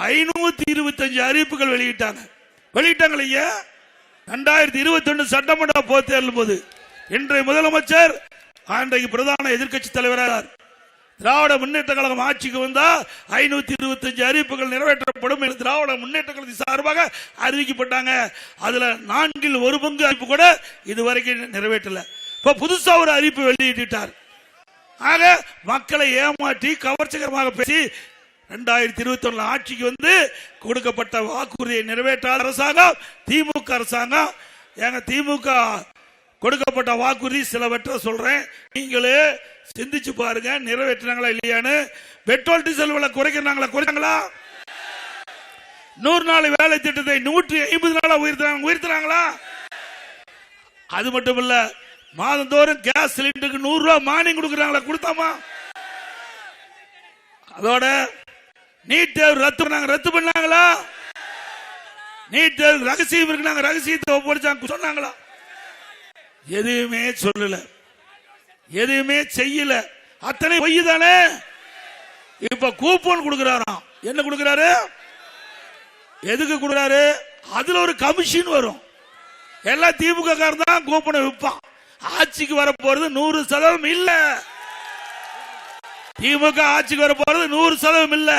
525 அறிவிப்புகள் வெளியிட்டாங்க இல்லையா? 2021 சட்டமன்ற பொதுத் தேர்தல் போது இன்றைய முதலமைச்சர் அன்றைக்கு பிரதான எதிர்க்கட்சி தலைவராக திராவிட முன்னேற்ற கழகம் ஆட்சிக்கு வந்தா 525 அறிவிப்புகள் நிறைவேற்றப்படும் என்று திராவிட முன்னேற்ற கழகத்தின் சார்பாக அறிவிக்கப்பட்டாங்க. அதுல 4 1 பங்கு அறிவிப்பு கூட இதுவரைக்கும் நிறைவேற்றல. இப்ப புதுசா ஒரு அறிவிப்பு வெளியிட்டார். ஆக மக்களை ஏமாற்றி கவர்ச்சிகரமாக பேசி 2021 ஆட்சிக்கு வந்து கொடுக்கப்பட்ட வாக்குறுதியை நிறைவேற்றாத அரசாங்கம் திமுக அரசாங்கம். எங்க திமுக கொடுக்கப்பட்ட வாக்குறுதி சிலவற்றை சொல்றேன், நீங்களே சிந்திச்சு பாருங்க, நிறைவேற்றினாங்களா இல்லையான்னு. பெட்ரோல் டீசல் விலை குறைக்கிறாங்களா? 100 நாள் வேலை திட்டத்தை 150 நாளா உயர்த்துறாங்களா? அது மட்டும் இல்ல, மாதந்தோறும் கேஸ் சிலிண்டருக்கு 100 ரூபாய் மானியம் கொடுக்கறாங்களா? கொடுத்தாமா? அதோட நீட் தேர்வு ரத்து பண்ணாங்களா? நீட் தேர்வு ரகசியம் இருக்கு, ரகசியத்தை ஒப்படைச்சாங்க சொன்னாங்களா? எதுவுமே சொல்லல, எதுவுமே செய்யல. அத்தனை பொய் தானே. இப்ப கூப்பன் கொடுக்கிறாராம். என்ன கொடுக்கிறாரு? எதுக்கு கொடுக்கிறாரு? அதுல ஒரு கமிஷன் வரும். எல்லா திமுக காரன் தான் கூப்பனை விற்பான். ஆட்சிக்கு வரப்போறது 100% இல்ல. திமுக ஆட்சிக்கு வரப்போறது 100% இல்ல.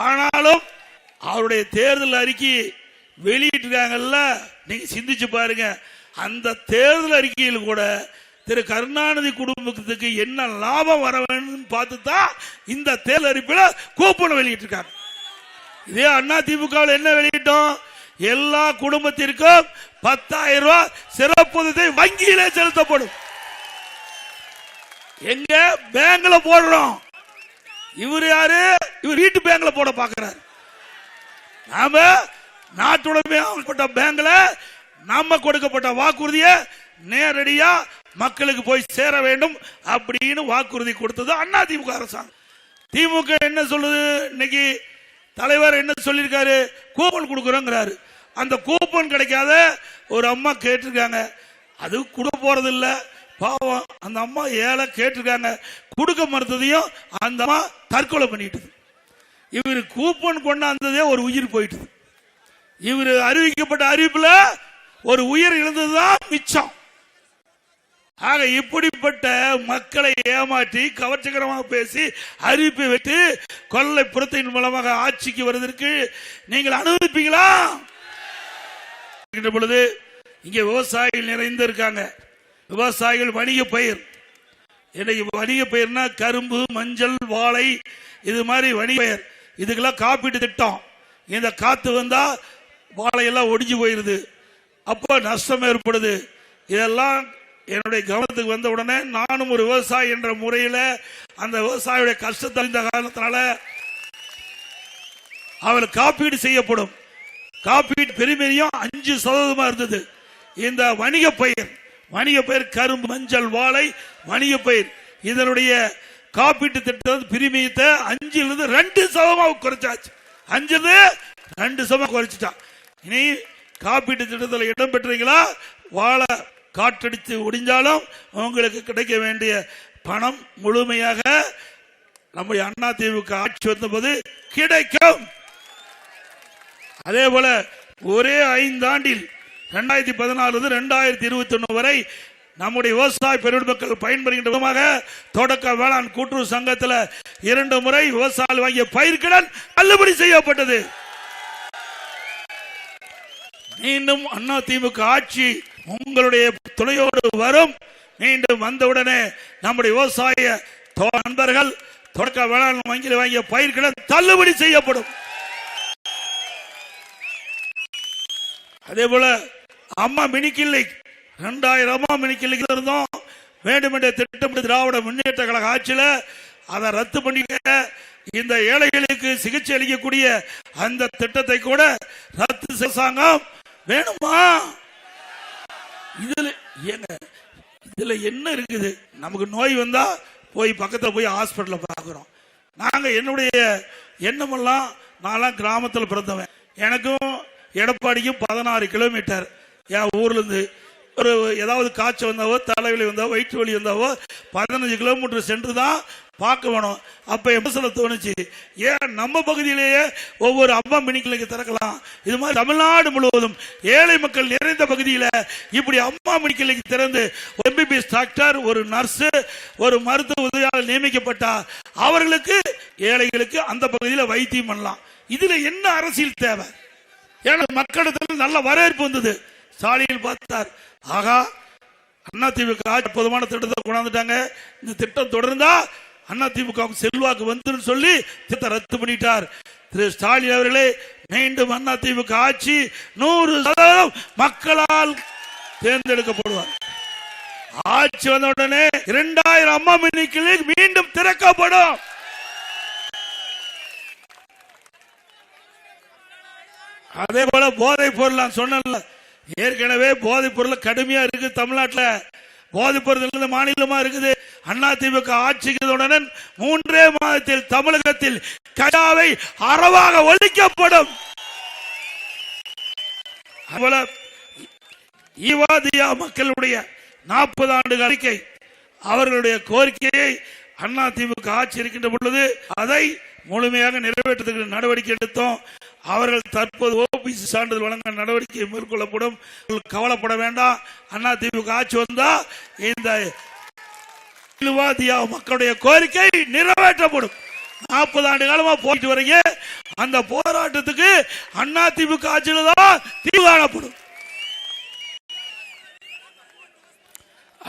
ஆனாலும் அவருடைய தேர்தல் அறிக்கை வெளியிட்டிருக்காங்கல்ல, நீங்க சிந்திச்சு பாருங்க. அந்த தேர்தல் அறிக்கையில் கூட திரு கருணாநிதி குடும்பத்துக்கு என்ன லாபம் வர வேண்டும் பார்த்து தான் இந்த தேர்தல் அறிக்கையில் கூப்பன் வெளியிட்டிருக்காங்க. இதே அண்ணா திமுக என்ன வெளியிட்டோம்? எல்லா குடும்பத்திற்கும் 10,000 ரூபாய் சிறப்பு வங்கியிலே செலுத்தப்படும். எங்க பேங்க்ல போடுறோம். இவர் யாரு? இவர் வீட்டு பேங்க்ல போட பாக்குறாரு. நாம நாட்டுடைமையாக்கப்பட்ட பேங்க்ல நம்ம கொடுக்கப்பட்ட வாக்குறுதியை நேரடியா மக்களுக்கு போய் சேர வேண்டும் அப்படின்னு வாக்குறுதி கொடுத்தது அண்ணா திமுக அரசாங்கம். திமுக என்ன சொல்லுது? இன்னைக்கு தலைவர் என்ன சொல்லியிருக்காரு? கூப்பன் கொடுக்குறோங்கிறாரு. அந்த கூப்பன் கிடைக்காத ஒரு அம்மா கேட்டிருக்காங்க, அது கொடுக்க போறது இல்ல. பாவம் அந்த அம்மா ஏழை கேட்டிருக்காங்க, கொடுக்க மறுத்ததையும் அந்த அம்மா தற்கொலை பண்ணிட்டு. இவர் கூப்பன் கொண்டாந்ததே ஒரு உயிர் போயிட்டு. இவர் அறிவிக்கப்பட்ட அறிவிப்புல ஒரு உயிர் இழந்ததுதான் மிச்சம். ஆக இப்படிப்பட்ட மக்களை ஏமாற்றி கவர்ச்சிகரமாக பேசி அறிவிப்பை வைத்து கொள்ளை புறத்தின் மூலமாக ஆட்சிக்கு வருவதற்கு நீங்கள் அனுமதிப்பீங்களா? பொழுது இங்கே விவசாயிகள் நிறைந்திருக்காங்க. விவசாயிகள் வணிக பயிர், இன்னைக்கு வணிக பயிர்னா கரும்பு, மஞ்சள், வாழை, இது மாதிரி வணிக பயிர். இதுக்கெல்லாம் காப்பீட்டு திட்டம். இந்த காத்து வந்தா வாழையெல்லாம் ஒடிஞ்சு போயிருது, அப்போ நஷ்டம் ஏற்படுது. இதெல்லாம் என்னுடைய கவனத்துக்கு வந்த உடனே நானும் ஒரு விவசாயி என்ற முறையில் அந்த விவசாயியுடைய கஷ்டத்தை அறிந்த காரணத்தினால அவர் காப்பீடு செய்யப்படும். காப்பீடு பெருமையும் 5% இருந்தது. இந்த வணிக பயிர் கரும்பு, மஞ்சள், வாழை, வணிக பயிர் இதனுடைய காப்பீட்டு திட்டம் பிரிமியத்தை 5% 2% குறைச்சாச்சு. 5% குறைச்சிட்டான். இனி காப்பீட்டு திட்டத்தில் இடம் பெற்றீங்களா? வாழை காற்றடித்து ஒடிஞ்சாலும் உங்களுக்கு கிடைக்க வேண்டிய பணம் முழுமையாக நம்முடைய அண்ணா திமுக ஆட்சி வந்தபோது கிடைக்கும். அதே போல ஒரே 5 ஆண்டில் 2014 2021 வரை நம்முடைய விவசாய பெருமக்கள் பயன்பெறுகின்ற விதமாக தொடக்க வேளாண் கூட்டுறவு சங்கத்தில் 2 முறை விவசாயிகள் வாங்கிய பயிர்க்கடன் தள்ளுபடி செய்யப்பட்டது. மீண்டும் அண்ணா திமுக ஆட்சி உங்களுடைய துணையோடு வரும். மீண்டும் வந்தவுடனே நம்முடைய விவசாய நண்பர்கள் தொடக்க வேளாண் வங்கியில் வாங்கிய பயிர்க்கடன் தள்ளுபடி செய்யப்படும். அதே போல அம்மா மினி கிளினிக் 2000 இருந்தோம். வேண்டுமென்றே திட்டமிட்டு திராவிட முன்னேற்ற கழக ஆட்சியில் அதை ரத்து பண்ணிக்க, இந்த ஏழைகளுக்கு சிகிச்சை அளிக்கக்கூடிய அந்த திட்டத்தை கூட ரத்து அரசாங்கம் வேணுமா? இதுல என்ன இருக்குது? நமக்கு நோய் வந்தா போய் பக்கத்தில் போய் ஹாஸ்பிட்டல பார்க்கிறோம். நாங்க என்னுடைய எண்ணமெல்லாம், நான் கிராமத்தில் பிறந்தவன். எனக்கும் எடப்பாடிக்கும் 16 கிலோமீட்டர். என் ஊர்ல இருந்து ஒரு ஏதாவது காய்ச்சல் வந்தாவோ, தலைவலி வந்தாவோ, வயிற்று வலி வந்தாவோ 15 கிலோமீட்டர் சென்று தான் பார்க்க வேணும். அப்ப எப்படி தோணுச்சு, ஏன் நம்ம பகுதியிலேயே ஒவ்வொரு அம்மா மினி கிளினிக் திறக்கலாம்? இது மாதிரி தமிழ்நாடு முழுவதும் ஏழை மக்கள் நிறைந்த பகுதியில் இப்படி அம்மா மினி கிளினிக் திறந்து எம்பிபிஎஸ் டாக்டர், ஒரு நர்ஸ், ஒரு மருத்துவ உதவியாளர் நியமிக்கப்பட்டா அவர்களுக்கு, ஏழைகளுக்கு அந்த பகுதியில் வைத்தியம் பண்ணலாம். இதுல என்ன அரசியல் தேவை? ஏன்னா மக்களிடத்தில் நல்ல வரவேற்பு வந்தது. ஸ்டாலின் பார்த்தார், ஆகா அதிமுக அற்புதமான திட்டத்தை கொண்டாந்துட்டாங்க, இந்த திட்டம் தொடர்ந்தா அதிமுக செல்வாக்கு வந்து சொல்லி திட்டத்தை ரத்து பண்ணிட்டார். திரு ஸ்டாலின் அவர்களே, மீண்டும் அதிமுக ஆட்சி 100% மக்களால் தேர்ந்தெடுக்கப்படுவார். ஆட்சி வந்த உடனே 2000 அம்மா மினி கிளினிக் மீண்டும் திறக்கப்படும். அதே போல போதைப் பொருள் சொன்ன, ஏற்கனவே போதைப் பொருள் கடுமையா இருக்கு தமிழ்நாட்டில். போதைப் பொருள் மாநிலமா இருக்குது. அதிமுக ஆட்சிக்கு உடனே 3 மாதத்தில் தமிழகத்தில் கஜாவை அறவாக ஒழிக்கப்படும். மக்களுடைய 40 ஆண்டு அறிக்கை, அவர்களுடைய கோரிக்கையை அதிமுக ஆட்சி இருக்கின்ற பொழுது அதை முழுமையாக நிறைவேற்றுவதற்கு நடவடிக்கை எடுத்தோம். அவர்கள் தற்போது ஓபிசி சான்றிதழ் வழங்க நடவடிக்கை மேற்கொள்ளப்படும். கவலைப்பட வேண்டாம். அதிமுக ஆட்சி வந்தா இந்த மக்களுடைய கோரிக்கை நிறைவேற்றப்படும். 40 ஆண்டு காலமா போயிட்டு வரீங்க. அந்த போராட்டத்துக்கு அதிமுக ஆட்சியில் தான் தீர்வு காணப்படும்.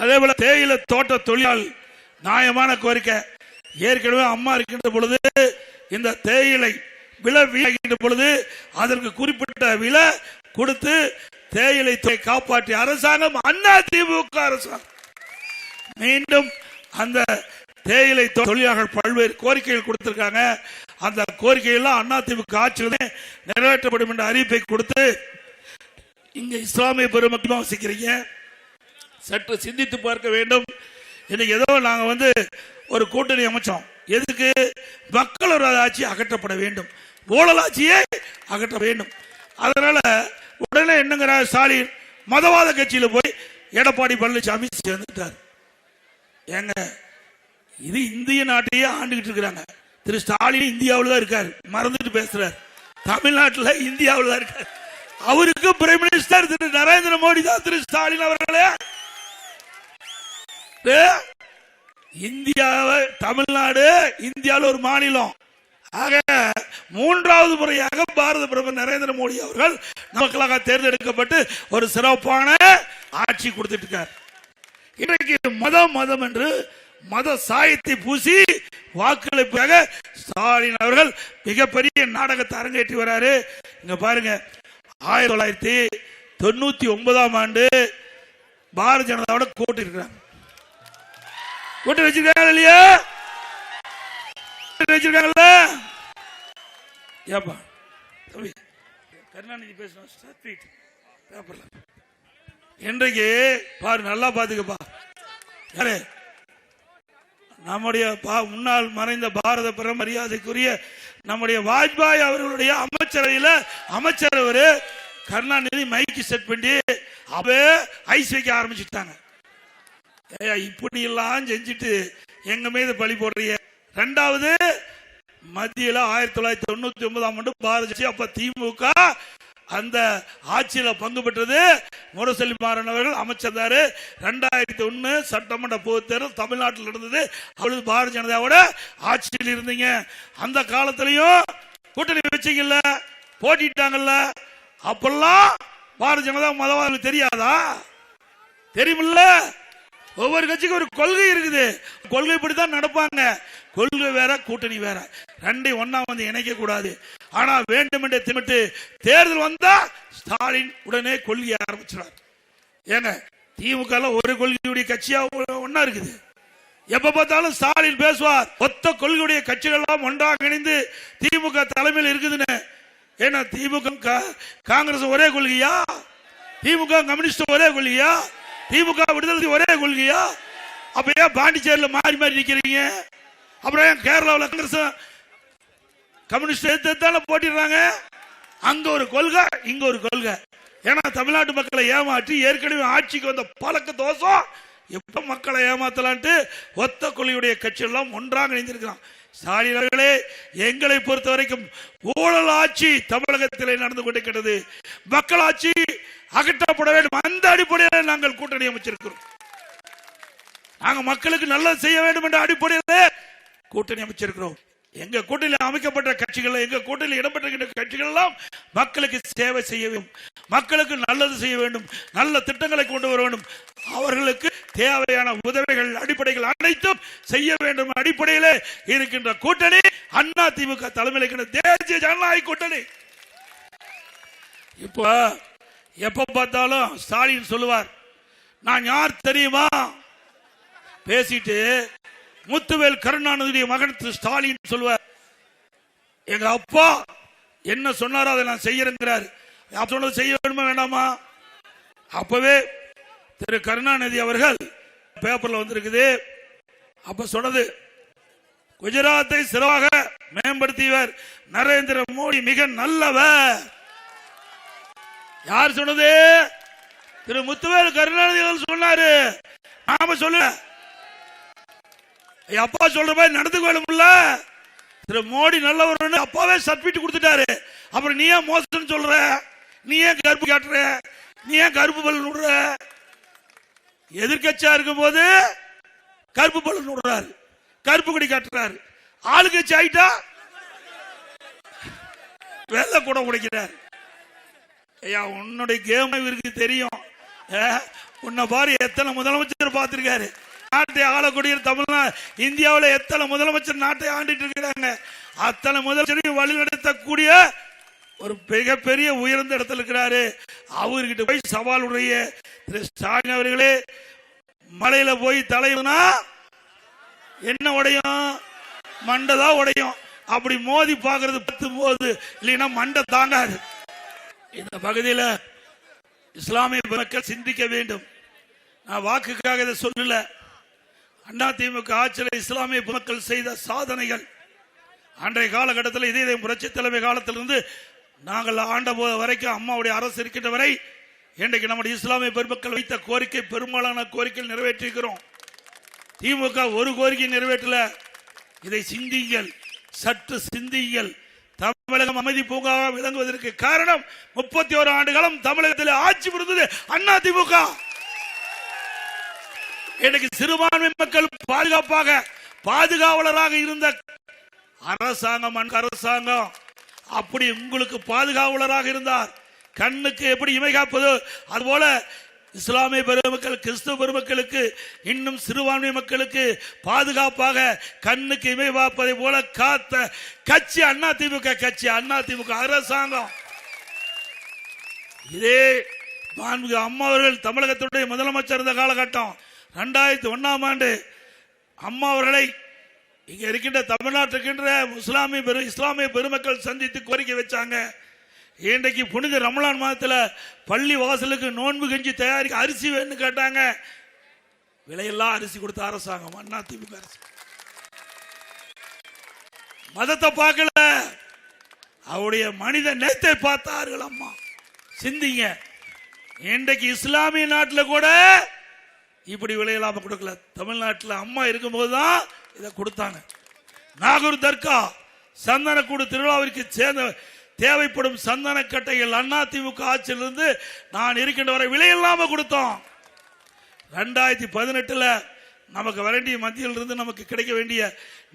அதே போல தேயிலை தோட்ட தொழிலாளர் நியாயமான கோரிக்கை. ஏற்கனவே அம்மா இருக்கின்ற பொழுது இந்த தேயிலை விலை வீழ்கின்ற பொழுது அதற்கு குறிப்பிட்ட விலை கொடுத்து தேயிலை துறை காப்பாற்றிய அரசாங்கம் அதிமுக அரசாங்கம். மீண்டும் அந்த தேயிலை தொழிலாளர்கள் பல்வேறு கோரிக்கைகள் கொடுத்திருக்காங்க. அந்த கோரிக்கையெல்லாம் அதிமுக ஆட்சியில் நிறைவேற்றப்படும் என்ற அறிவிப்பை கொடுத்து, இங்க இஸ்லாமிய பெருமக்களும் வசிக்கிறீங்க, சற்று சிந்தித்து பார்க்க வேண்டும். இன்னைக்கு ஏதோ நாங்க ஒரு கூட்டணி அமைச்சோம். எதுக்கு? மக்களோட ஆட்சி அகற்றப்பட வேண்டும், ஊழல் ஆட்சியை அகற்ற வேண்டும். அதனால உடனே என்னங்கிறார் ஸ்டாலின், மதவாத கட்சியில் போய் எடப்பாடி பழனிசாமி சேர்ந்துட்டார். ஏங்க, இது இந்திய நாட்டையே ஆண்டுகிட்டு இருக்கிறாங்க. திரு ஸ்டாலின் இந்தியாவில் தான் இருக்காரு, மறந்துட்டு பேசுறாரு. தமிழ்நாட்டில் இந்தியாவில் தான் இருக்காரு. அவருக்கு பிரைம் மினிஸ்டர் திரு நரேந்திர மோடி தான். திரு ஸ்டாலின் அவர்களே, இந்தியாவை, தமிழ்நாடு இந்தியாவில் ஒரு மாநிலம். ஆக 3வது முறையாக பாரத பிரதமர் நரேந்திர மோடி அவர்கள் மக்களாக தேர்ந்தெடுக்கப்பட்டு ஒரு சிறப்பான ஆட்சி கொடுத்துட்டு இருக்கார். இன்றைக்கு மதம் என்று மத சாயத்தை பூசி வாக்களிப்பாக ஸ்டாலின் அவர்கள் மிகப்பெரிய நாடகத்தை அரங்கேற்றி வராரு. இங்க பாருங்க, 1999ஆம் ஆண்டு பாரதிய ஜனதாவோட கூட்டி இருக்கிறாங்க. கூட்டி வச்சிருக்காங்க இல்லையா? வச்சிருக்காங்கல்ல? ஏப்பா கருணாநிதி பேசணும். இன்றைக்கு பாரு, நல்லா பாத்துக்கப்பா. நம்முடைய முன்னாள் மறைந்த பாரத பிரதமர் மரியாதைக்குரிய நம்முடைய வாஜ்பாய் அவர்களுடைய அமைச்சரவையில் அமைச்சர் அவரு கருணாநிதி மைக்கு செட் பண்ணி அவே ஐஸ் வைக்க ஆரம்பிச்சுட்டாங்க. இப்படி எல்லாம் செஞ்சுட்டு எங்க மீது பழி போடுறீங்க. 2வது மத்தியில் 1999ஆம் ஆண்டு பாரதிய, அப்ப திமுக அந்த ஆட்சியில பங்கு பெற்றது. முரசொலி மாறன் அவர்கள் அமைச்சர். 2001 சட்டமன்ற பொதுத் தேர்தல் தமிழ்நாட்டில் நடந்தது. அப்பொழுது பாரதிய ஜனதாவோட ஆட்சியில் இருந்தீங்க. அந்த காலத்திலையும் கூட்டணி வச்சீங்கல்ல, போட்டிட்டாங்கல்ல. அப்பெல்லாம் பாரதிய ஜனதா மதவாதம் தெரியாதா? தெரியுமில்ல. ஒவ்வொரு கட்சிக்கும் ஒரு கொள்கை இருக்குது. கொள்கை இப்படித்தான் நடப்பாங்க. கொள்கை வேற, கூட்டணி வேற, ரெண்டையும் ஒன்னா இணைக்க கூடாது. ஆனா வேண்டும் என்று திமிட்டு தேர்தல் வந்தா ஸ்டாலின் உடனே கொள்கையை ஆரம்பிச்சார். ஏங்க, திமுக ஒரு கொள்கையுடைய கட்சியா ஒன்னா இருக்குது. எப்ப பார்த்தாலும் ஸ்டாலின் பேசுவார், ஒத்த கொள்கையுடைய கட்சிகள் எல்லாம் ஒன்றாக இணைந்து திமுக தலைமையில் இருக்குதுன்னு. ஏன்னா திமுக காங்கிரஸ் ஒரே கொள்கையா? திமுக கம்யூனிஸ்ட் ஒரே கொள்கையா? திமுக விடுதலை ஒரே கொள்கையா? அப்ப ஏன் பாண்டிச்சேரியில் மாறி மாறி நிக்கிறீங்க? அப்புறம் ஏன் கேரளாவில் காங்கிரஸ் கம்யூனிஸ்ட் எடுத்து போட்டிடுறாங்க? அங்க ஒரு கொள்கை, இங்க ஒரு கொள்கை. ஏன்னா தமிழ்நாட்டு மக்களை ஏமாற்றி ஏற்கனவே ஆட்சிக்கு வந்த பழக்க தோஷம் எப்ப மக்களை ஏமாத்தலான்ட்டு ஒத்த கொள்கையுடைய கட்சி எல்லாம் ஒன்றாக இணைந்திருக்கிறான். ஸ்டாலின் அவர்களே, எங்களை பொறுத்த வரைக்கும் ஊழல் ஆட்சி தமிழகத்தில் நடந்து கொண்டிருக்கிறது. மக்களாட்சி அகற்றப்பட வேண்டும். அந்த அடிப்படையில் நாங்கள் கூட்டணி அமைச்சிருக்கிறோம். நாங்க மக்களுக்கு நல்லது செய்ய வேண்டும் என்ற அடிப்படையில் கூட்டணி அமைச்சிருக்கிறோம். எங்க கூட்டணியில் அமைக்கப்பட்ட கட்சிகள், எங்க கூட்டணியில் இடம்பெற்ற கட்சிகள் எல்லாம் மக்களுக்கு சேவை செய்ய வேண்டும், மக்களுக்கு நல்லது செய்ய வேண்டும், நல்ல திட்டங்களை கொண்டு வர வேண்டும், அவர்களுக்கு தேவையான உதவிகள் அடிப்படைகள் அனைத்தும் செய்ய வேண்டும் அடிப்படையில் இருக்கின்ற கூட்டணி அண்ணா திமுக தலைமையில் இருக்கின்ற தேசிய ஜனநாயக கூட்டணி. இப்போ எப்ப பார்த்தாலும் ஸ்டாலின் சொல்லுவார், நான் யார் தெரியுமா? பேசிட்டு முத்துவேல் கருணாநிதியுடைய மகன் ஸ்டாலின் சொல்லுவார், எங்க அப்பா என்ன சொன்னாரோ அதை நான் செய்யறேங்கிறாரு. சொன்னது செய்ய வேண்டுமா வேண்டாமா? அப்பவே திரு கருணாநிதி அவர்கள் பேப்பர்ல வந்திருக்குது. அப்ப சொன்னது, குஜராத்தை சிறப்பாக மேம்படுத்தியவர் நரேந்திர மோடி மிக நல்லவர். யார் சொன்னது? திரு முத்துவேல் கருணாநிதி அவர்கள் சொன்னாரு. நாம சொல்ல அப்பா சொல்ற மாதிரி நடந்துக்க வேணும்ல. திரு மோடி நல்லவர் அப்பாவே சர்டிபிகேட் கொடுத்துட்டாரு. அப்புறம் நீ ஏன் மோசம் சொல்ற? நீ ஏன் கருப்பு காட்டுற? நீ ஏன் கருப்பு பலன் விடுற? எதிர்கட்சியா இருக்கும் போது கருப்பு பலன் விடுறாரு, கருப்பு கொடி காட்டுறாரு. ஆளுங்கட்சி ஆயிட்டா வெள்ளை கூட உடைக்கிறார். ஐயா, உன்னுடைய கேம் இவருக்கு தெரியும். உன்னை பாரு, எத்தனை முதலமைச்சர் பார்த்திருக்காரு. நாட்டை ஆளக்கூடிய தமிழ்நாடு, இந்தியாவில் எத்தனை முதலமைச்சர் நாட்டை ஆண்டிட்டு இருக்கிறாங்க. அத்தனை முதலமைச்சரையும் வழிநடத்தக்கூடிய ஒரு மிகப்பெரிய உயர்ந்த இடத்துல இருக்கிறாரு. அவர்கிட்ட போய் சவால் உடைய திரு ஸ்டாலின் அவர்களே, மலையில போய் தலைவனா என்ன உடையும்? மண்டதான் உடையும். அப்படி மோதி பார்க்கறது 10 போது, இல்லைன்னா மண்டை தாங்காது. இந்த பகுதியில் இஸ்லாமிய மக்கள் சிந்திக்க வேண்டும். நான் வாக்குக்காக இதை சொல்லல. அண்ணா திமுக ஆட்சியில் இஸ்லாமிய மக்கள் செய்த சாதனைகள் அன்றைய காலகட்டத்தில் இதே புரட்சி தலைமை காலத்திலிருந்து நாங்கள் ஆண்ட வரைக்கும், அம்மாவுடைய அரசு இருக்கின்ற வரை இன்றைக்கு நம்முடைய இஸ்லாமிய பெருமக்கள் வைத்த கோரிக்கை, பெரும்பாலான கோரிக்கைகள் நிறைவேற்றிருக்கிறோம். திமுக ஒரு கோரிக்கை நிறைவேற்றல. இதை சிந்திங்கள், சற்று சிந்திங்கள். தமிழகம் அமைதி பூங்காக விளங்குவதற்கு காரணம் 31 ஆண்டு காலம் தமிழகத்தில் ஆட்சி புரிந்தது அண்ணா திமுக. இன்னைக்கு சிறுபான்மை மக்கள் பாதுகாவலராக இருந்த அரசாங்கம், அரசாங்கம் அப்படி உங்களுக்கு பாதுகாவலராக இருந்தார். கண்ணுக்கு எப்படி இமை காப்பது, அதுபோல இஸ்லாமிய பெருமக்கள், கிறிஸ்துவ பெருமக்களுக்கு, இன்னும் சிறுபான்மை மக்களுக்கு பாதுகாப்பாக கண்ணுக்கு இமை பார்ப்பதை போல காத்த கட்சி அண்ணா திமுக கட்சி, அண்ணா திமுக அரசாங்கம். இதே அம்மா அவர்கள் தமிழகத்துடைய முதலமைச்சர் இருந்த காலகட்டம் 2001ஆம் ஆண்டு அம்மா அவர்களை இங்க இருக்கின்ற தமிழ்நாட்டில் இஸ்லாமிய பெருமக்கள் சந்தித்து கோரிக்கை வச்சாங்க. இன்றைக்கு புனித ரமலான் மாதத்தில் பள்ளி வாசலுக்கு நோன்பு கஞ்சி தயாரிக்க அரிசி வேணும்னு கேட்டாங்க. விலையெல்லாம் அரிசி கொடுத்த அரசாங்கம் அண்ணா திமுக அரசு. மதத்தை பார்க்கல, அவருடைய மனித நேயத்தை பார்த்தார்கள். அம்மா சிந்திங்க. இன்றைக்கு இஸ்லாமிய நாட்டில் கூட இப்படி விலையில்லாம கொடுக்கல. தமிழ்நாட்டில் அம்மா இருக்கும்போது தான் இதை கொடுத்தாங்க. நாகூர் தர்கா சந்தனக்கூடு திருவிழாவிற்கு சேர்ந்த தேவைப்படும் சந்தன கட்டைகள் அண்ணா திமுக ஆட்சியிலிருந்து நான் இருக்கின்ற வரை விலையில்லாம கொடுத்தோம். 2018 நமக்கு வேண்டிய மத்தியில் இருந்து நமக்கு கிடைக்க வேண்டிய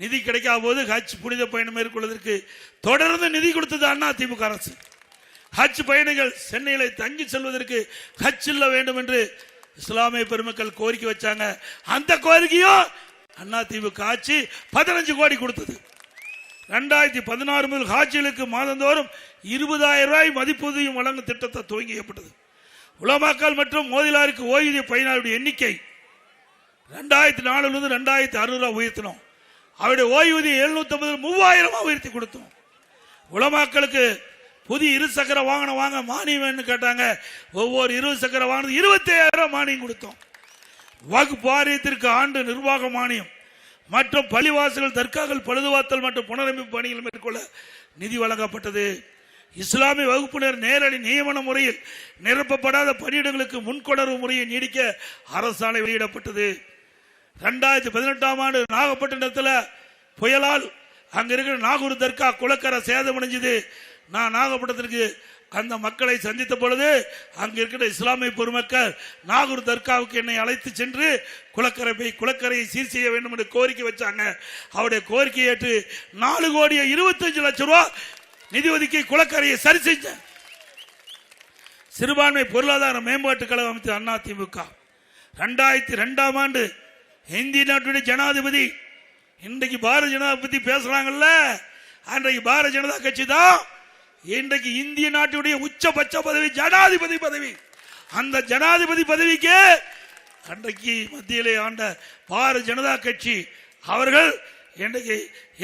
நிதி கிடைக்காத போது ஹஜ் புனித பயணம் மேற்கொள்வதற்கு தொடர்ந்து நிதி கொடுத்தது அண்ணா திமுக அரசு. ஹஜ் பயணிகள் சென்னையில் தங்கி செல்வதற்கு ஹஜ் இல்ல வேண்டும் என்று இஸ்லாமிய பெருமக்கள் கோரிக்கை வச்சாங்க. அந்த கோரிக்கையும் அண்ணா திமுக ஆட்சி 15 கோடி கொடுத்தது. 2016 முதல் ஹாஜிகளுக்கு மாதந்தோறும் 20,000 ரூபாய் மதிப்பூதியம் வழங்கும் திட்டத்தை துவங்கியப்பட்டது. உலமாக்கள் மற்றும் மோதிலாருக்கு ஓய்வூதிய பயனாளருடைய எண்ணிக்கை 2004 2600 உயர்த்தினோம். அவருடைய ஓய்வூதியம் 750 3000 உயர்த்தி கொடுத்தோம். உலமாக்களுக்கு புதிய இருசக்கர வாகனம் வாங்க மானியம் கேட்டாங்க. ஒவ்வொரு இருசக்கர வாகனம் 25000 மானியம் கொடுத்தோம். வகுப்பு வாரியத்திற்கு ஆண்டு நிர்வாக மானியம் மற்றும் பள்ளிவாசல்கள் தர்காக்கள் பழுதுவாத்தல் மற்றும் புனரமைப்பு பணிகள் மேற்கொள்ள நிதி வழங்கப்பட்டது. இஸ்லாமிய வகுப்பினர் நேரடி நியமன முறையில் நிரப்பப்படாத பணியிடங்களுக்கு முன்கொணர்வு முறையை நீடிக்க அரசாணை வெளியிடப்பட்டது. 2018 ஆண்டு நாகப்பட்டினத்தில் புயலால் அங்க இருக்கிற நாகூர் தர்கா குளக்கரை சேதமடைஞ்சது. நான் நாகப்பட்டினத்திற்கு அந்த மக்களை சந்தித்த பொழுது அங்க இருக்கிற இஸ்லாமிய பெருமக்கள் நாகூர் தர்காவுக்கு என்னை அழைத்து சென்று குளக்கரையை சீர் செய்ய வேண்டும் என்று கோரிக்கை வச்சாங்க. அவருடைய கோரிக்கை ஏற்று 4,25,00,000 ரூபாய் நிதி ஒதுக்கி குளக்கரையை சரி செஞ்ச சிறுபான்மை பொருளாதார மேம்பாட்டு கழகம் அமைச்சர் அதிமுக. 2002 ஆண்டு இந்திய நாட்டுடைய ஜனாதிபதி, இன்றைக்கு பாரதிய ஜனதா பத்தி பேசுறாங்கல்ல, அன்றைக்கு பாரதிய ஜனதா கட்சி தான் இன்றைக்கு இந்திய நாட்டுடைய உச்சபட்ச பதவி ஜனாதிபதி பதவி. அந்த ஜனாதிபதி பதவிக்கு அன்றைக்கு மத்தியிலே ஆண்ட பாரதிய ஜனதா கட்சி அவர்கள் இன்றைக்கு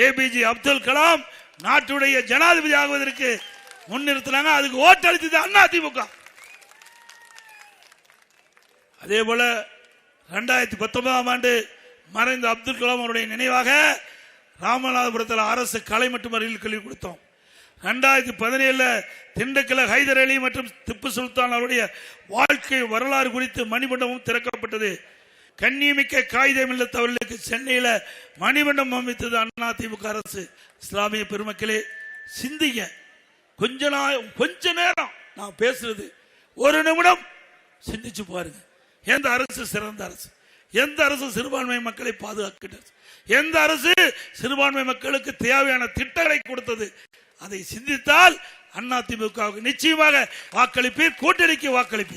ஏபிஜே அப்துல் கலாம் நாட்டுடைய ஜனாதிபதி ஆகுவதற்கு முன்னிறுத்தினாங்க. அதுக்கு ஓட்டளித்தது அதிமுக. அதே போல 2019 ஆண்டு மறைந்த அப்துல் கலாம் அவருடைய நினைவாக ராமநாதபுரத்தில் அரசு கலை மற்றும் அறிவியல் கல்வி கொடுத்தோம். 2017 திண்டுக்கல்ல ஹைதர் அலி மற்றும் திப்பு சுல்தான் அவருடைய வாழ்க்கை வரலாறு குறித்து மணிமண்டபம் திறக்கப்பட்டது. கண்ணியமிக்க காகிதம் இல்லத்தவர்களுக்கு சென்னையில் மணிமண்டபம் அமைத்தது அதிமுக அரசு. இஸ்லாமிய பெருமக்களே, சிந்திங்க. கொஞ்ச நேரம் நான் பேசுறது ஒரு நிமிடம் சிந்திச்சு பாருங்க. எந்த அரசு சிறந்த அரசு? எந்த அரசு சிறுபான்மை மக்களை பாதுகாக்கிறது? எந்த அரசு சிறுபான்மை மக்களுக்கு தேவையான திட்டங்களை கொடுத்தது? அதை சிந்தித்தால் அதிமுகவுக்கு நிச்சயமாக வாக்களிப்பீர், கூட்டணிக்கு வாக்களிப்பீர்.